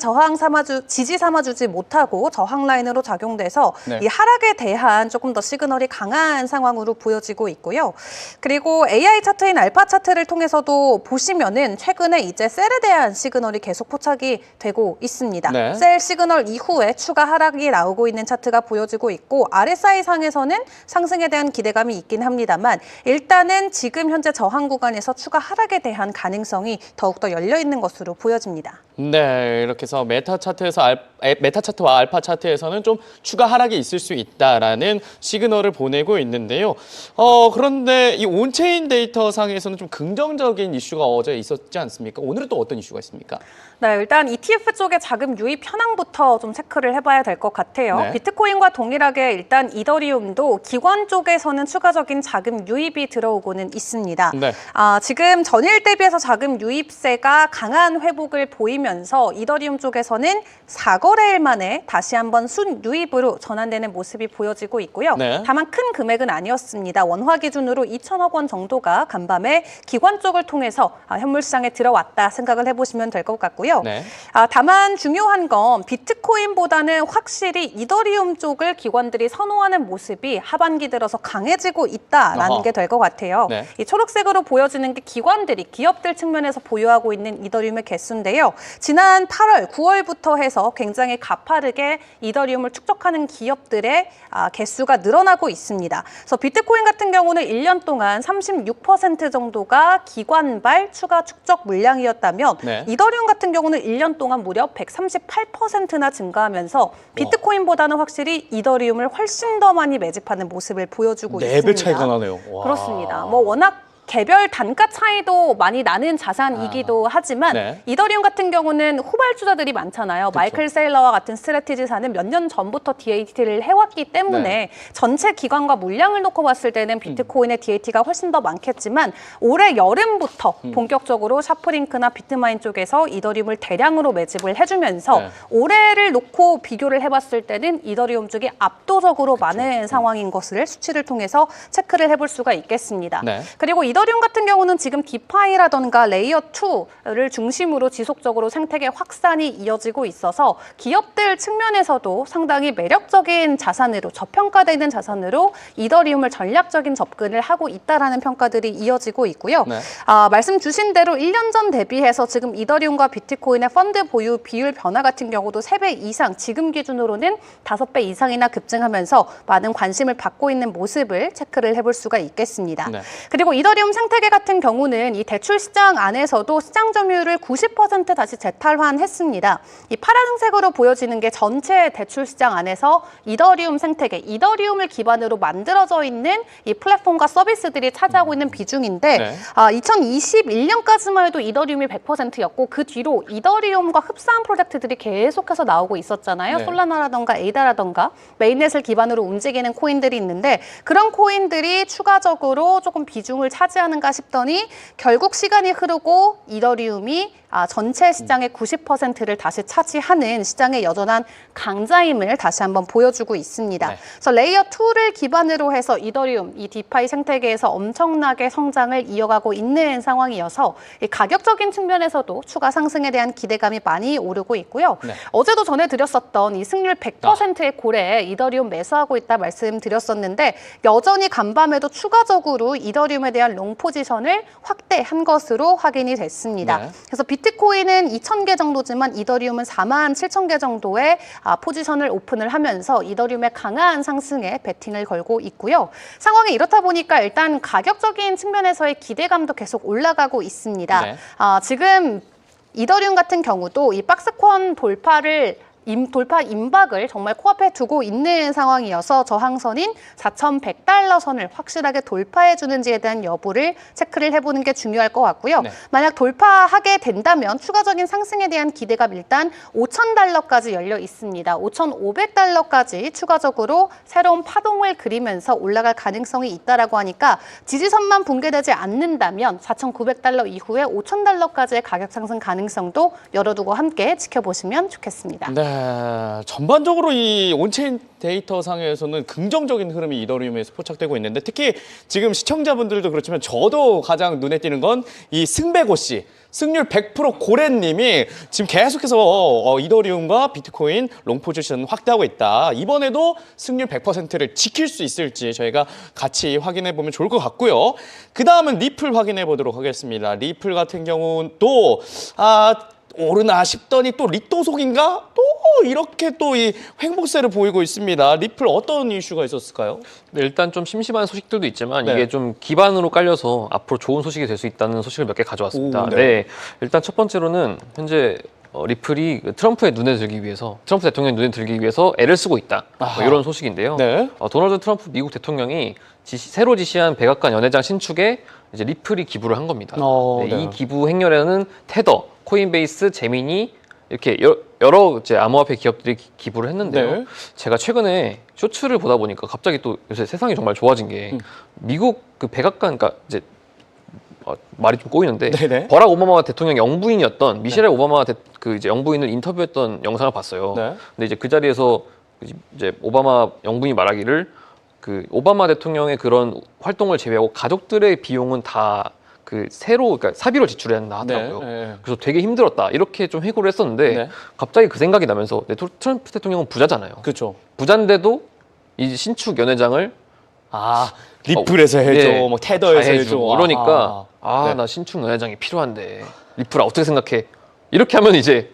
지지 삼아주지 못하고 저항 라인으로 작용돼서 네. 이 하락에 대한 조금 더 시그널이 강한 상황으로 보여지고 있고요. 그리고 AI 차트인 알파 차트를 통해서도 보시면은 최근에 이제 셀에 대한 시그널이 계속 포착이 되고 있습니다. 네. 셀 시그널 이후에 추가 하락이 나오고 있는 차트가 보여지고 있고 RSI 상에서는 상승에 대한 기대감이 있긴 합니다만 일단은 지금 현재 저항 구간에서 추가 하락에 대한 가능성이 더욱더 열려 있는 것으로 보여집니다. 네, 이렇게 해서 메타 차트와 알파 차트에서는 좀 추가 하락이 있을 수 있다라는 시그널을 보내고 있는데요. 그런데 이 온체인 데이터 상에서는 좀 긍정적인 이슈가 어제 있었지 않습니까? 오늘은 또 어떤 이슈가 있습니까? 네, 일단 ETF 쪽의 자금 유입 현황부터 좀 체크를 해봐야 될 것 같아요. 네. 비트코인과 동일하게 일단 이더리움도 기관 쪽에서는 추가적인 자금 유입이 들어오고는 있습니다. 네. 지금 전일 대비해서 자금 유입세가 강한 회복을 보이면서 이더리움 쪽에서는 4거래일 만에 다시 한번 순유입으로 전환되는 모습이 보여지고 있고요. 네. 다만 큰 금액은 아니었습니다. 원화 기준으로 2천억 원 정도가 간밤에 기관 쪽을 통해서 현물 시장에 들어왔다 생각을 해보시면 될 것 같고요. 네. 다만 중요한 건 비트코인보다는 확실히 이더리움 쪽을 기관들이 선호하는 모습이 하반기 들어서 강해지고 있다라는 게 될 것 같아요. 네. 이 초록색으로 보여지는 게 기관들이 기업들 측면에서 보유하고 있는 이더리움의 개수인데요. 지난 8월, 9월부터 해서 굉장히 가파르게 이더리움을 축적하는 기업들의 개수가 늘어나고 있습니다. 그래서 비트코인 같은 경우는 1년 동안 36% 정도가 기관발 추가 축적 물량이었다면 네. 이더리움 같은 경우는 1년 동안 무려 138%나 증가하면서 비트코인보다는 확실히 이더리움을 훨씬 더 많이 매집하는 모습을 보여주고 있습니다. 4배 차이가 나네요. 와. 그렇습니다. 워낙 개별 단가 차이도 많이 나는 자산이기도 하지만 네. 이더리움 같은 경우는 후발주자들이 많잖아요. 마이클 세일러와 같은 스트래티지사는 몇 년 전부터 DAT를 해왔기 때문에 네. 전체 기관과 물량을 놓고 봤을 때는 비트코인의 DAT가 훨씬 더 많겠지만 올해 여름부터 본격적으로 샤프링크나 비트마인 쪽에서 이더리움을 대량으로 매집을 해주면서 네. 올해를 놓고 비교를 해봤을 때는 이더리움 쪽이 압도적으로 많은 상황인 것을 수치를 통해서 체크를 해볼 수가 있겠습니다. 네. 그리고 이더리움 같은 경우는 지금 디파이라던가 레이어 2를 중심으로 지속적으로 생태계 확산이 이어지고 있어서 기업들 측면에서도 상당히 매력적인 자산으로 저평가되는 자산으로 이더리움을 전략적인 접근을 하고 있다라는 평가들이 이어지고 있고요. 네. 말씀 주신 대로 1년 전 대비해서 지금 이더리움과 비트코인의 펀드 보유 비율 변화 같은 경우도 3배 이상, 지금 기준으로는 5배 이상이나 급증하면서 많은 관심을 받고 있는 모습을 체크를 해볼 수가 있겠습니다. 네. 그리고 이더리움 생태계 같은 경우는 이 대출 시장 안에서도 시장 점유율을 90% 다시 재탈환했습니다. 이 파란색으로 보여지는 게 전체 대출 시장 안에서 이더리움 생태계, 이더리움을 기반으로 만들어져 있는 이 플랫폼과 서비스들이 차지하고 있는 비중인데 네. 2021년까지만 해도 이더리움이 100%였고 그 뒤로 이더리움과 흡사한 프로젝트들이 계속해서 나오고 있었잖아요. 네. 솔라나라던가 에이다라던가 메인넷을 기반으로 움직이는 코인들이 있는데 그런 코인들이 추가적으로 조금 비중을 차지하는가 싶더니 결국 시간이 흐르고 이더리움이 전체 시장의 90%를 다시 차지하는 시장의 여전한 강자임을 다시 한번 보여주고 있습니다. 네. 그래서 레이어 2를 기반으로 해서 이더리움, 이 디파이 생태계에서 엄청나게 성장을 이어가고 있는 상황이어서 이 가격적인 측면에서도 추가 상승에 대한 기대감이 많이 오르고 있고요. 네. 어제도 전해드렸었던 이 승률 100%의 고래에 이더리움 매수하고 있다 말씀드렸었는데 여전히 간밤에도 추가적으로 이더리움에 대한 롱 포지션을 확대한 것으로 확인이 됐습니다. 네. 그래서 비트코인은 2,000개 정도지만 이더리움은 47,000개 정도의 포지션을 오픈을 하면서 이더리움의 강한 상승에 베팅을 걸고 있고요. 상황이 이렇다 보니까 일단 가격적인 측면에서의 기대감도 계속 올라가고 있습니다. 네. 지금 이더리움 같은 경우도 이 박스권 돌파 임박을 정말 코앞에 두고 있는 상황이어서 저항선인 4,100달러 선을 확실하게 돌파해 주는지에 대한 여부를 체크를 해보는 게 중요할 것 같고요. 네. 만약 돌파하게 된다면 추가적인 상승에 대한 기대감 일단 5,000달러까지 열려 있습니다. 5,500달러까지 추가적으로 새로운 파동을 그리면서 올라갈 가능성이 있다라고 하니까 지지선만 붕괴되지 않는다면 4,900달러 이후에 5,000달러까지의 가격 상승 가능성도 열어두고 함께 지켜보시면 좋겠습니다. 네, 전반적으로 이 온체인 데이터 상에서는 긍정적인 흐름이 이더리움에서 포착되고 있는데 특히 지금 시청자분들도 그렇지만 저도 가장 눈에 띄는 건 이 승배고 씨, 승률 100% 고래님이 지금 계속해서 이더리움과 비트코인 롱 포지션 확대하고 있다. 이번에도 승률 100%를 지킬 수 있을지 저희가 같이 확인해 보면 좋을 것 같고요. 그 다음은 리플 확인해 보도록 하겠습니다. 리플 같은 경우는 또 오르나 싶더니 또 리또속인가? 또 이렇게 또 이 횡보세를 보이고 있습니다. 리플 어떤 이슈가 있었을까요? 네, 일단 좀 심심한 소식들도 있지만 네. 이게 좀 기반으로 깔려서 앞으로 좋은 소식이 될 수 있다는 소식을 몇 개 가져왔습니다. 오, 네. 네. 일단 첫 번째로는 현재 리플이 트럼프의 눈에 들기 위해서, 트럼프 대통령의 눈에 들기 위해서 애를 쓰고 있다. 아하. 이런 소식인데요. 네. 도널드 트럼프 미국 대통령이 새로 지시한 백악관 연회장 신축에 이제 리플이 기부를 한 겁니다. 네. 이 기부 행렬에는 테더, 코인베이스, 제미니 이렇게 여러 이제 암호화폐 기업들이 기부를 했는데요. 네. 제가 최근에 쇼츠를 보다 보니까 갑자기 또 요새 세상이 정말 좋아진 게 미국 그 백악관, 그러니까 이제 말이 좀 꼬이는데 네네. 버락 오바마 대통령의 영부인이었던 미셸 오바마 그 이제 영부인을 인터뷰했던 영상을 봤어요. 네. 근데 이제 그 자리에서 이제 오바마 영부인이 말하기를 그 오바마 대통령의 그런 활동을 제외하고 가족들의 비용은 다 그 그러니까 사비로 지출해야 한다 하더라고요. 네. 그래서 되게 힘들었다 이렇게 좀 해고를 했었는데 네. 갑자기 그 생각이 나면서 트럼프 대통령은 부자잖아요. 그렇죠. 부자인데도 이 신축 연회장을 리플에서 해줘, 네. 뭐 테더에서 다 해줘. 그러니까 네. 나 신축 연회장이 필요한데 리플아 어떻게 생각해? 이렇게 하면 이제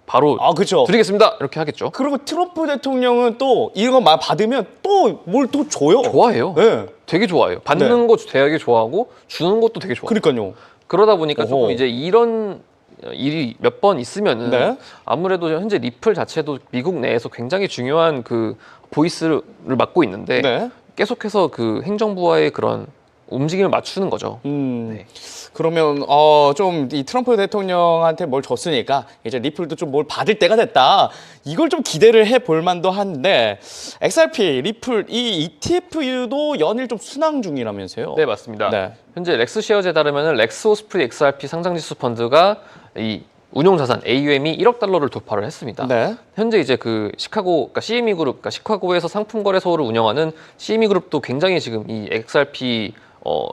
바로 그렇죠. 드리겠습니다 이렇게 하겠죠. 그리고 트럼프 대통령은 또 이거 말 받으면 또 뭘 또 줘요. 좋아해요. 네. 되게 좋아해요. 받는 거 되게 좋아하고 주는 것도 되게 좋아해요. 그러니까요. 그러다 보니까 오호. 조금 이제 이런 일이 몇 번 있으면은 네. 아무래도 현재 리플 자체도 미국 내에서 굉장히 중요한 그 보이스를 맡고 있는데 네. 계속해서 그 행정부와의 그런 움직임을 맞추는 거죠. 네. 그러면 좀 이 트럼프 대통령한테 뭘 줬으니까 이제 리플도 좀 뭘 받을 때가 됐다. 이걸 좀 기대를 해볼 만도 한데 XRP, 리플 이 ETF도 연일 좀 순항 중이라면서요? 네, 맞습니다. 네. 현재 렉스쉐어즈에 따르면 렉스 오스프리 XRP 상장지수 펀드가 이 운용자산 AUM이 1억 달러를 돌파를 했습니다. 네. 현재 이제 그 그러니까 CME 그룹, 그러니까 시카고에서 상품 거래소를 운영하는 CME 그룹도 굉장히 지금 이 XRP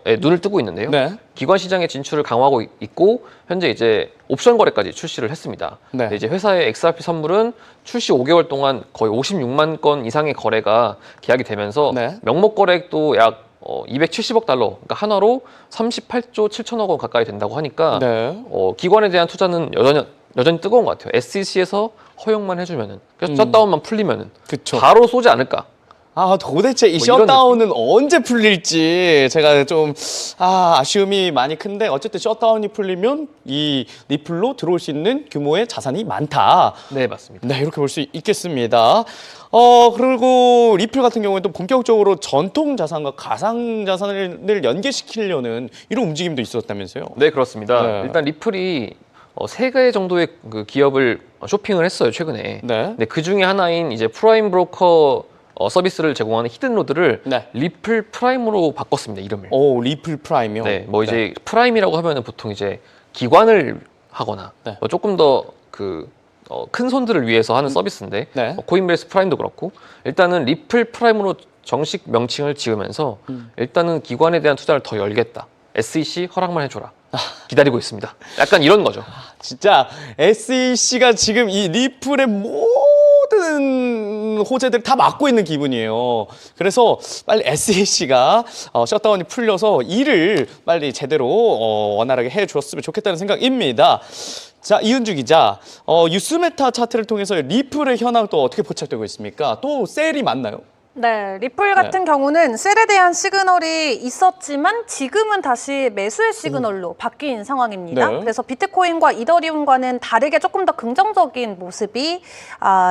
에 눈을 뜨고 있는데요. 네. 기관 시장의 진출을 강화하고 있고 현재 이제 옵션 거래까지 출시를 했습니다. 네. 근데 이제 회사의 XRP 선물은 출시 5개월 동안 거의 56만 건 이상의 거래가 계약이 되면서 네. 명목 거래액도 약 270억 달러, 그러니까 한화로 38조 7천억 원 가까이 된다고 하니까 네. 기관에 대한 투자는 여전히 뜨거운 것 같아요. SEC에서 허용만 해주면은, 그래서 셧다운만 풀리면은 그쵸. 바로 쏘지 않을까. 아, 도대체 이 뭐 이런 셧다운은 언제 풀릴지 제가 좀 아쉬움이 많이 큰데 어쨌든 셧다운이 풀리면 이 리플로 들어올 수 있는 규모의 자산이 많다. 네, 맞습니다. 네, 이렇게 볼 수 있겠습니다. 그리고 리플 같은 경우에는 또 본격적으로 전통 자산과 가상 자산을 연계시키려는 이런 움직임도 있었다면서요? 네, 그렇습니다. 네. 일단 리플이 3개 정도의 그 기업을 쇼핑을 했어요, 최근에. 네. 근데 그 중에 하나인 이제 프라임 브로커 서비스를 제공하는 히든로드를 네. 리플 프라임으로 바꿨습니다, 이름을. 오, 리플 프라임이요? 네, 뭐 이제 프라임이라고 하면은 보통 이제 기관을 하거나 네. 뭐 조금 더 큰 손들을 위해서 하는 서비스인데 네. 코인베이스 프라임도 그렇고 일단은 리플 프라임으로 정식 명칭을 지으면서 일단은 기관에 대한 투자를 더 열겠다. SEC 허락만 해줘라. 기다리고 있습니다. 약간 이런 거죠. 진짜 SEC가 지금 이 리플의 모든 호재들 다 막고 있는 기분이에요. 그래서 빨리 SEC가 셧다운이 풀려서 일을 빨리 제대로 원활하게 해주었으면 좋겠다는 생각입니다. 자, 이은주 기자, 유스메타 차트를 통해서 리플의 현황 또 어떻게 포착되고 있습니까? 또 셀이 많나요? 네, 리플 같은 경우는 셀에 대한 시그널이 있었지만 지금은 다시 매수의 시그널로 바뀐 상황입니다. 네. 그래서 비트코인과 이더리움과는 다르게 조금 더 긍정적인 모습이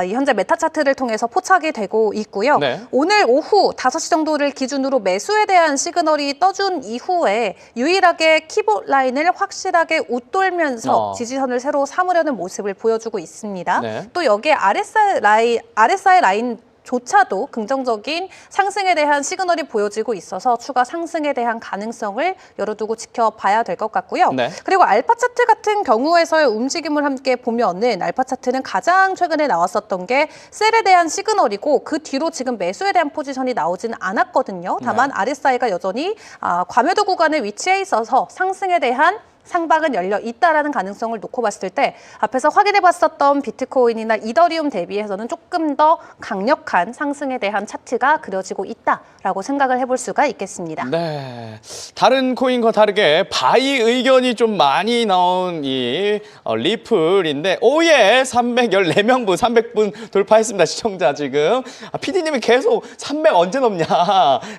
현재 메타 차트를 통해서 포착이 되고 있고요. 네. 오늘 오후 5시 정도를 기준으로 매수에 대한 시그널이 떠준 이후에 유일하게 키보드 라인을 확실하게 웃돌면서 지지선을 새로 삼으려는 모습을 보여주고 있습니다. 네. 또 여기에 RSI 라인 조차도 긍정적인 상승에 대한 시그널이 보여지고 있어서 추가 상승에 대한 가능성을 열어두고 지켜봐야 될 것 같고요. 네. 그리고 알파 차트 같은 경우에서의 움직임을 함께 보면은 알파 차트는 가장 최근에 나왔었던 게 셀에 대한 시그널이고 그 뒤로 지금 매수에 대한 포지션이 나오지는 않았거든요. 다만 RSI가 여전히 과매도 구간에 위치해 있어서 상승에 대한 상방은 열려 있다라는 가능성을 놓고 봤을 때 앞에서 확인해봤었던 비트코인이나 이더리움 대비해서는 조금 더 강력한 상승에 대한 차트가 그려지고 있다라고 생각을 해볼 수가 있겠습니다. 네, 다른 코인과 다르게 바이 의견이 좀 많이 나온 이 리플인데 오예 314명분 300분 돌파했습니다. 시청자 지금 PD님이 계속 300 언제 넘냐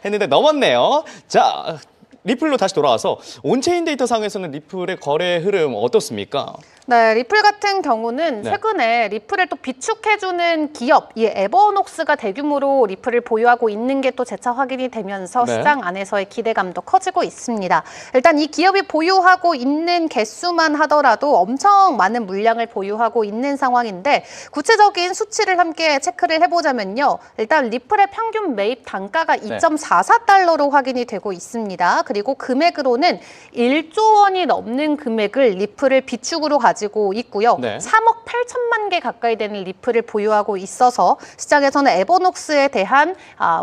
했는데 넘었네요. 자, 리플로 다시 돌아와서 온체인 데이터 상에서는 리플의 거래 흐름 어떻습니까? 네, 리플 같은 경우는 네. 최근에 리플을 또 비축해주는 기업, 이 에버녹스가 대규모로 리플을 보유하고 있는 게 또 재차 확인이 되면서 네. 시장 안에서의 기대감도 커지고 있습니다. 일단 이 기업이 보유하고 있는 개수만 하더라도 엄청 많은 물량을 보유하고 있는 상황인데 구체적인 수치를 함께 체크를 해보자면요. 일단 리플의 평균 매입 단가가 2.44달러로 확인이 되고 있습니다. 그리고 금액으로는 1조 원이 넘는 금액을 리플을 비축으로 가지고 있고요. 네. 3억 8천만 개 가까이 되는 리플을 보유하고 있어서 시장에서는 에버녹스에 대한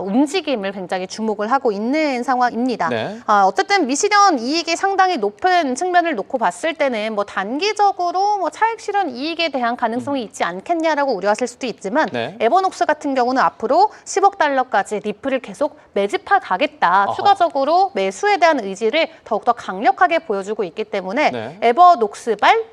움직임을 굉장히 주목을 하고 있는 상황입니다. 네. 어쨌든 미실현 이익이 상당히 높은 측면을 놓고 봤을 때는 뭐 단기적으로 뭐 차익 실현 이익에 대한 가능성이 있지 않겠냐라고 우려하실 수도 있지만 네. 에버녹스 같은 경우는 앞으로 10억 달러까지 리플을 계속 매집해 가겠다. 어허. 추가적으로 매수에 대한 의지를 더욱더 강력하게 보여주고 있기 때문에 네. 에버녹스발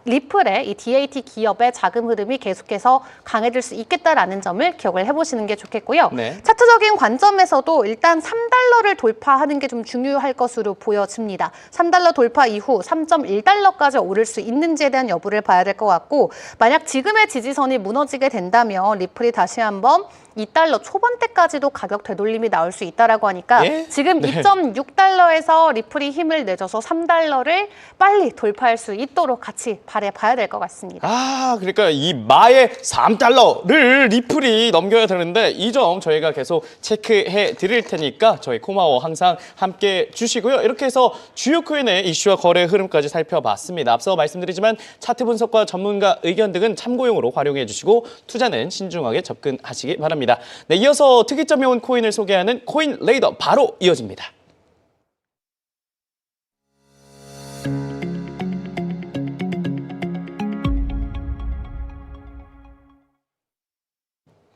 리플의 이 DAT 기업의 자금 흐름이 계속해서 강해질 수 있겠다라는 점을 기억을 해보시는 게 좋겠고요. 네. 차트적인 관점에서도 일단 3달러를 돌파하는 게 좀 중요할 것으로 보여집니다. 3달러 돌파 이후 3.1달러까지 오를 수 있는지에 대한 여부를 봐야 될 것 같고 만약 지금의 지지선이 무너지게 된다면 리플이 다시 한번 2달러 초반대까지도 가격 되돌림이 나올 수 있다라고 하니까 예? 지금 네. 2.6달러에서 리플이 힘을 내줘서 3달러를 빨리 돌파할 수 있도록 같이 바라봐야 될 것 같습니다. 그러니까 이 마의 3달러를 리플이 넘겨야 되는데 이 점 저희가 계속 체크해 드릴 테니까 저희 코마워 항상 함께 주시고요. 이렇게 해서 주요 코인의 이슈와 거래 흐름까지 살펴봤습니다. 앞서 말씀드리지만 차트 분석과 전문가 의견 등은 참고용으로 활용해 주시고 투자는 신중하게 접근하시기 바랍니다. 네, 이어서 특이점이 온 코인을 소개하는 코인 레이더 바로 이어집니다.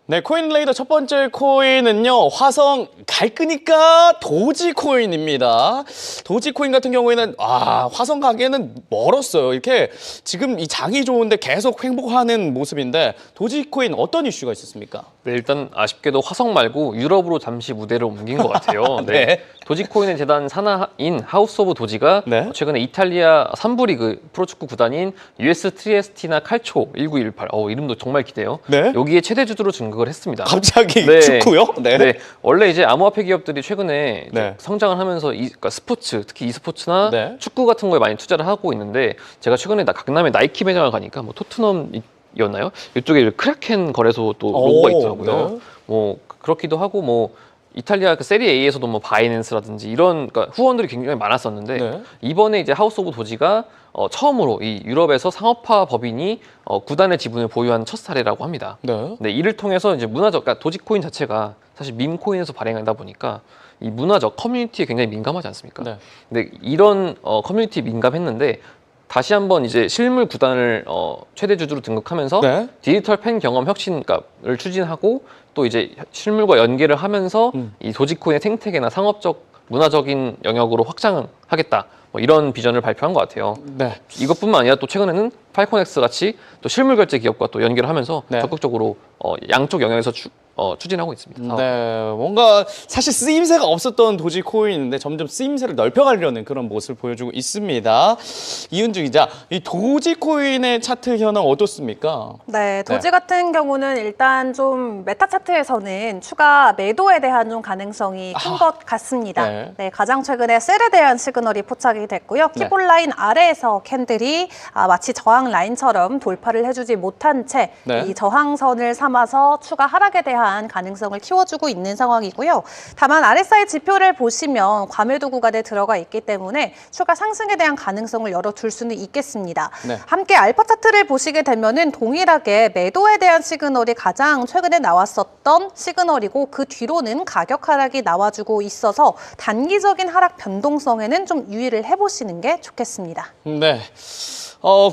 네, 코인레이더 첫 번째 코인은요, 화성 갈 거니까 도지코인입니다. 도지코인 같은 경우에는, 화성 가기에는 멀었어요. 이렇게 지금 이 장이 좋은데 계속 횡보하는 모습인데, 도지코인 어떤 이슈가 있었습니까? 네, 일단 아쉽게도 화성 말고 유럽으로 잠시 무대를 옮긴 것 같아요. 네. 도지코인의 재단 산하인 하우스 오브 도지가 네. 최근에 이탈리아 3부 리그 프로축구 구단인 US 트리에스티나 칼초 1918, 이름도 정말 기대요. 네. 여기에 최대 주주로 등극을 했습니다. 갑자기 네. 축구요? 네. 원래 이제 암호화폐 기업들이 최근에 이제 네. 성장을 하면서 그러니까 스포츠, 특히 e스포츠나 네. 축구 같은 거에 많이 투자를 하고 있는데, 제가 최근에 강남의 나이키 매장을 가니까 뭐 토트넘이었나요? 이쪽에 크라켄 거래소 또 로고가 있더라고요. 네. 뭐 그렇기도 하고, 뭐 이탈리아 그 세리 A에서도 뭐 바이낸스라든지 이런, 그러니까 후원들이 굉장히 많았었는데, 네. 이번에 이제 하우스 오브 도지가 처음으로 이 유럽에서 상업화 법인이 구단의 지분을 보유한 첫 사례라고 합니다. 네. 네, 이를 통해서 이제 그러니까 도지코인 자체가 사실 밈코인에서 발행하다 보니까 이 문화적 커뮤니티에 굉장히 민감하지 않습니까? 네. 근데 이런 커뮤니티에 민감했는데, 다시 한번 이제 실물 구단을 최대 주주로 등극하면서 네. 디지털 팬 경험 혁신을 추진하고, 또 이제 실물과 연계를 하면서 이 도지코인의 생태계나 상업적 문화적인 영역으로 확장하겠다, 뭐 이런 비전을 발표한 것 같아요. 네. 이것뿐만 아니라 또 최근에는 팔콘엑스 같이 또 실물 결제 기업과 또 연계를 하면서 네. 적극적으로 양쪽 영역에서 추진하고 있습니다. 네, 뭔가 사실 쓰임새가 없었던 도지코인인데 점점 쓰임새를 넓혀가려는 그런 모습을 보여주고 있습니다. 이은주 기자, 이 도지코인의 차트 현황 어떻습니까? 네, 도지 같은 경우는 일단 좀 메타 차트에서는 추가 매도에 대한 좀 가능성이 큰 것 같습니다. 네. 네, 가장 최근에 셀에 대한 시그널이 포착이 됐고요. 네. 키볼 라인 아래에서 캔들이 마치 저항 라인처럼 돌파를 해주지 못한 채 이 네. 저항선을 삼아서 추가 하락에 대한 가능성을 키워주고 있는 상황이고요. 다만 RSI 지표를 보시면 과매도 구간에 들어가 있기 때문에 추가 상승에 대한 가능성을 열어둘 수는 있겠습니다. 네. 함께 알파 차트를 보시게 되면은 동일하게 매도에 대한 시그널이 가장 최근에 나왔었던 시그널이고, 그 뒤로는 가격 하락이 나와주고 있어서 단기적인 하락 변동성에는 좀 유의를 해보시는 게 좋겠습니다. 네.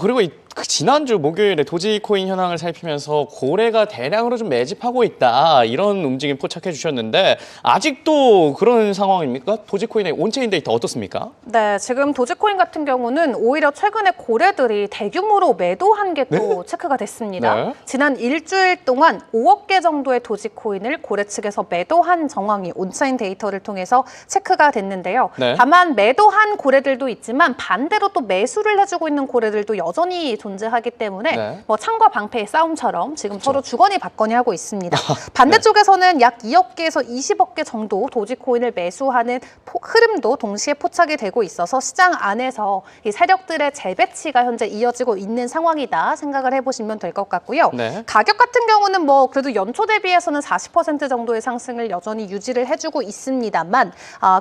그리고 지난주 목요일에 도지코인 현황을 살피면서 고래가 대량으로 좀 매집하고 있다, 이런 움직임 포착해 주셨는데, 아직도 그런 상황입니까? 도지코인의 온체인 데이터 어떻습니까? 네, 지금 도지코인 같은 경우는 오히려 최근에 고래들이 대규모로 매도한 게 또 체크가 됐습니다. 네. 지난 일주일 동안 5억 개 정도의 도지코인을 고래 측에서 매도한 정황이 온체인 데이터를 통해서 체크가 됐는데요. 네. 다만 매도한 고래들도 있지만 반대로 또 매수를 해주고 있는 고래들도 여전히 존재하기 때문에 네. 뭐 창과 방패의 싸움처럼 지금 서로 주거니 받거니 하고 있습니다. 반대쪽에서는 약 2억 개에서 20억 개 정도 도지코인을 매수하는 흐름도 동시에 포착이 되고 있어서 시장 안에서 이 세력들의 재배치가 현재 이어지고 있는 상황이다 생각을 해보시면 될 것 같고요. 네. 가격 같은 경우는 뭐 그래도 연초 대비해서는 40% 정도의 상승을 여전히 유지를 해주고 있습니다만,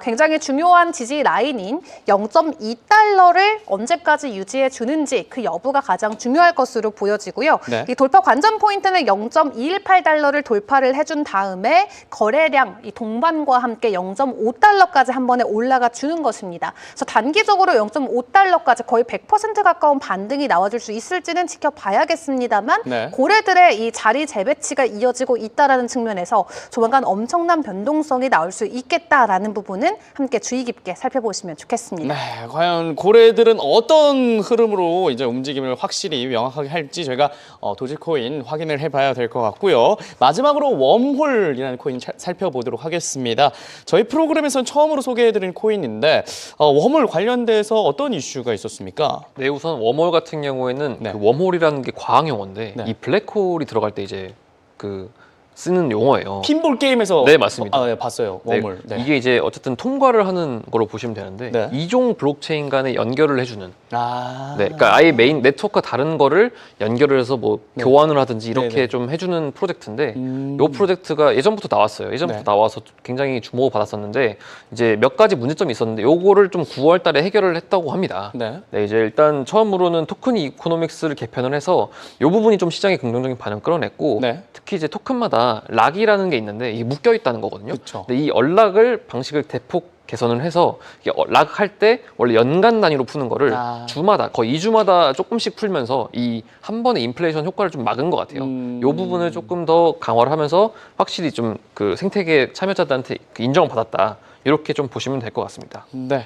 굉장히 중요한 지지 라인인 0.2달러를 언제까지 유지해 주는지 그 여부가 가장 중요할 것으로 보여지고요. 네. 이 돌파 관전 포인트는 0.218달러를 돌파를 해준 다음에 거래량 이 동반과 함께 0.5달러까지 한 번에 올라가 주는 것입니다. 그래서 단기적으로 0.5달러까지 거의 100% 가까운 반등이 나와줄 수 있을지는 지켜봐야겠습니다만, 네. 고래들의 이 자리 재배치가 이어지고 있다라는 측면에서 조만간 엄청난 변동성이 나올 수 있겠다라는 부분은 함께 주의 깊게 살펴보시면 좋겠습니다. 네, 과연 고래들은 어떤 흐름으로 이제 움직임을 확실히 명확하게 할지 저희가 도지코인 확인을 해봐야 될 것 같고요. 마지막으로 웜홀이라는 코인 살펴보도록 하겠습니다. 저희 프로그램에서는 처음으로 소개해드린 코인인데, 웜홀 관련돼서 어떤 이슈가 있었습니까? 네, 우선 웜홀 같은 경우에는 네. 그 웜홀이라는 게 과학 용어인데, 네. 이 블랙홀이 들어갈 때 이제 그 쓰는 용어예요. 핀볼 게임에서 네, 맞습니다. 네, 봤어요. 네, 웜홀. 네. 이게 이제 어쨌든 통과를 하는 거로 보시면 되는데, 네. 이종 블록체인 간에 연결을 해주는, 아, 네, 그러니까 아예 메인 네트워크와 다른 거를 연결을 해서 뭐 네. 교환을 하든지 이렇게 네네. 좀 해주는 프로젝트인데, 음. 이 프로젝트가 예전부터 나왔어요. 예전부터 네. 나와서 굉장히 주목을 받았었는데, 이제 몇 가지 문제점이 있었는데 요거를 좀 9월 달에 해결을 했다고 합니다. 네. 네, 이제 일단 처음으로는 토큰 이코노믹스를 개편을 해서 이 부분이 좀 시장에 긍정적인 반응 끌어냈고, 네. 특히 이제 토큰마다 락이라는 게 있는데 이게 묶여 있다는 거거든요. 그쵸. 근데 이 언락을 방식을 대폭 개선을 해서 이게 락 할 때 원래 연간 단위로 푸는 거를 주마다 거의 2주마다 조금씩 풀면서 이 한 번의 인플레이션 효과를 좀 막은 것 같아요. 이 부분을 조금 더 강화를 하면서 확실히 좀 그 생태계 참여자들한테 인정을 받았다. 이렇게 좀 보시면 될 것 같습니다. 네.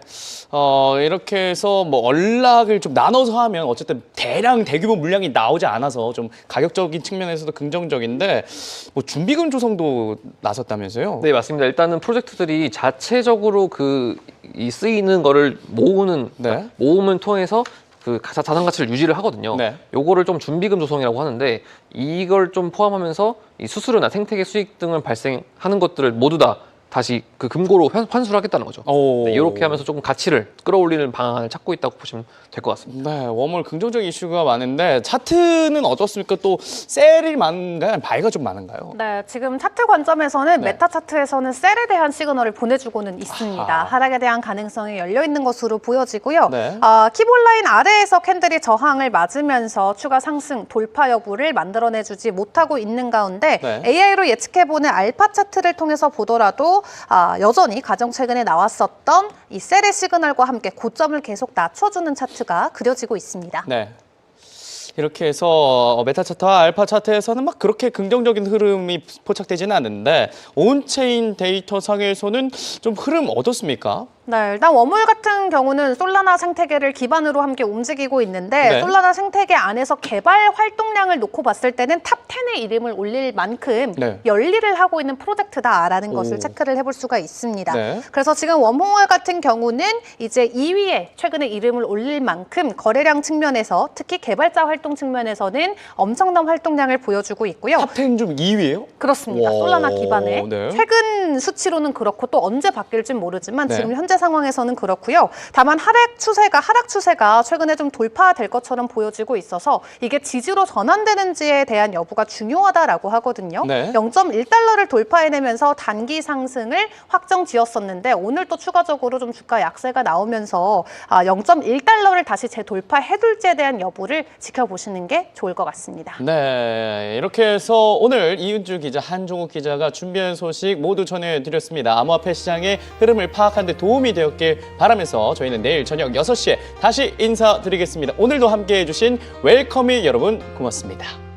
이렇게 해서 뭐 언락을 좀 나눠서 하면 어쨌든 대규모 물량이 나오지 않아서 좀 가격적인 측면에서도 긍정적인데 뭐 준비금 조성도 나섰다면서요? 네, 맞습니다. 일단은 프로젝트들이 자체적으로 이 쓰이는 거를 모으는 네. 모음을 통해서 그 자산 가치를 유지를 하거든요. 네. 요거를 좀 준비금 조성이라고 하는데 이걸 좀 포함하면서 이 수수료나 생태계 수익 등을 발생하는 것들을 모두 다 다시 그 금고로 환수를 하겠다는 거죠. 네, 이렇게 하면서 조금 가치를 끌어올리는 방안을 찾고 있다고 보시면 될 것 같습니다. 네, 웜월 긍정적인 이슈가 많은데 차트는 어떻습니까? 또 셀이 많은가요? 바이가 좀 많은가요? 네, 지금 차트 관점에서는 네. 메타 차트에서는 셀에 대한 시그널을 보내주고는 있습니다. 아하. 하락에 대한 가능성이 열려 있는 것으로 보여지고요. 네. 키볼 라인 아래에서 캔들이 저항을 맞으면서 추가 상승 돌파 여부를 만들어내주지 못하고 있는 가운데 네. AI로 예측해보는 알파 차트를 통해서 보더라도 여전히 가장 최근에 나왔었던 이 셀의 시그널과 함께 고점을 계속 낮춰주는 차트가 그려지고 있습니다. 네. 이렇게 해서 메타 차트와 알파 차트에서는 막 그렇게 긍정적인 흐름이 포착되지는 않는데 온체인 데이터 상에서는 좀 흐름 어떻습니까? 네, 일단 웜홀 같은 경우는 솔라나 생태계를 기반으로 함께 움직이고 있는데 네. 솔라나 생태계 안에서 개발 활동량을 놓고 봤을 때는 탑 10의 이름을 올릴 만큼 네. 열일을 하고 있는 프로젝트다라는 것을 오. 체크를 해볼 수가 있습니다. 네. 그래서 지금 웜홀 같은 경우는 이제 2위에 최근에 이름을 올릴 만큼 거래량 측면에서 특히 개발자 활동 측면에서는 엄청난 활동량을 보여주고 있고요. 탑10 중 2위예요? 그렇습니다. 와, 솔라나 기반에 네. 최근 수치로는 그렇고 또 언제 바뀔지 모르지만 네. 지금 현재 상황에서는 그렇고요. 다만 하락 추세가 최근에 좀 돌파될 것처럼 보여지고 있어서 이게 지지로 전환되는지에 대한 여부가 중요하다라고 하거든요. 네. 0.1달러를 돌파해내면서 단기 상승을 확정지었었는데 오늘 또 추가적으로 좀 주가 약세가 나오면서 0.1달러를 다시 재돌파해둘지에 대한 여부를 지켜보시는 게 좋을 것 같습니다. 네, 이렇게 해서 오늘 이은주 기자, 한종욱 기자가 준비한 소식 모두 전해드렸습니다. 암호화폐 시장의 흐름을 파악하는 데 도움이 되었길 바라면서 저희는 내일 저녁 6시에 다시 인사드리겠습니다. 오늘도 함께해 주신 웰커미 여러분 고맙습니다.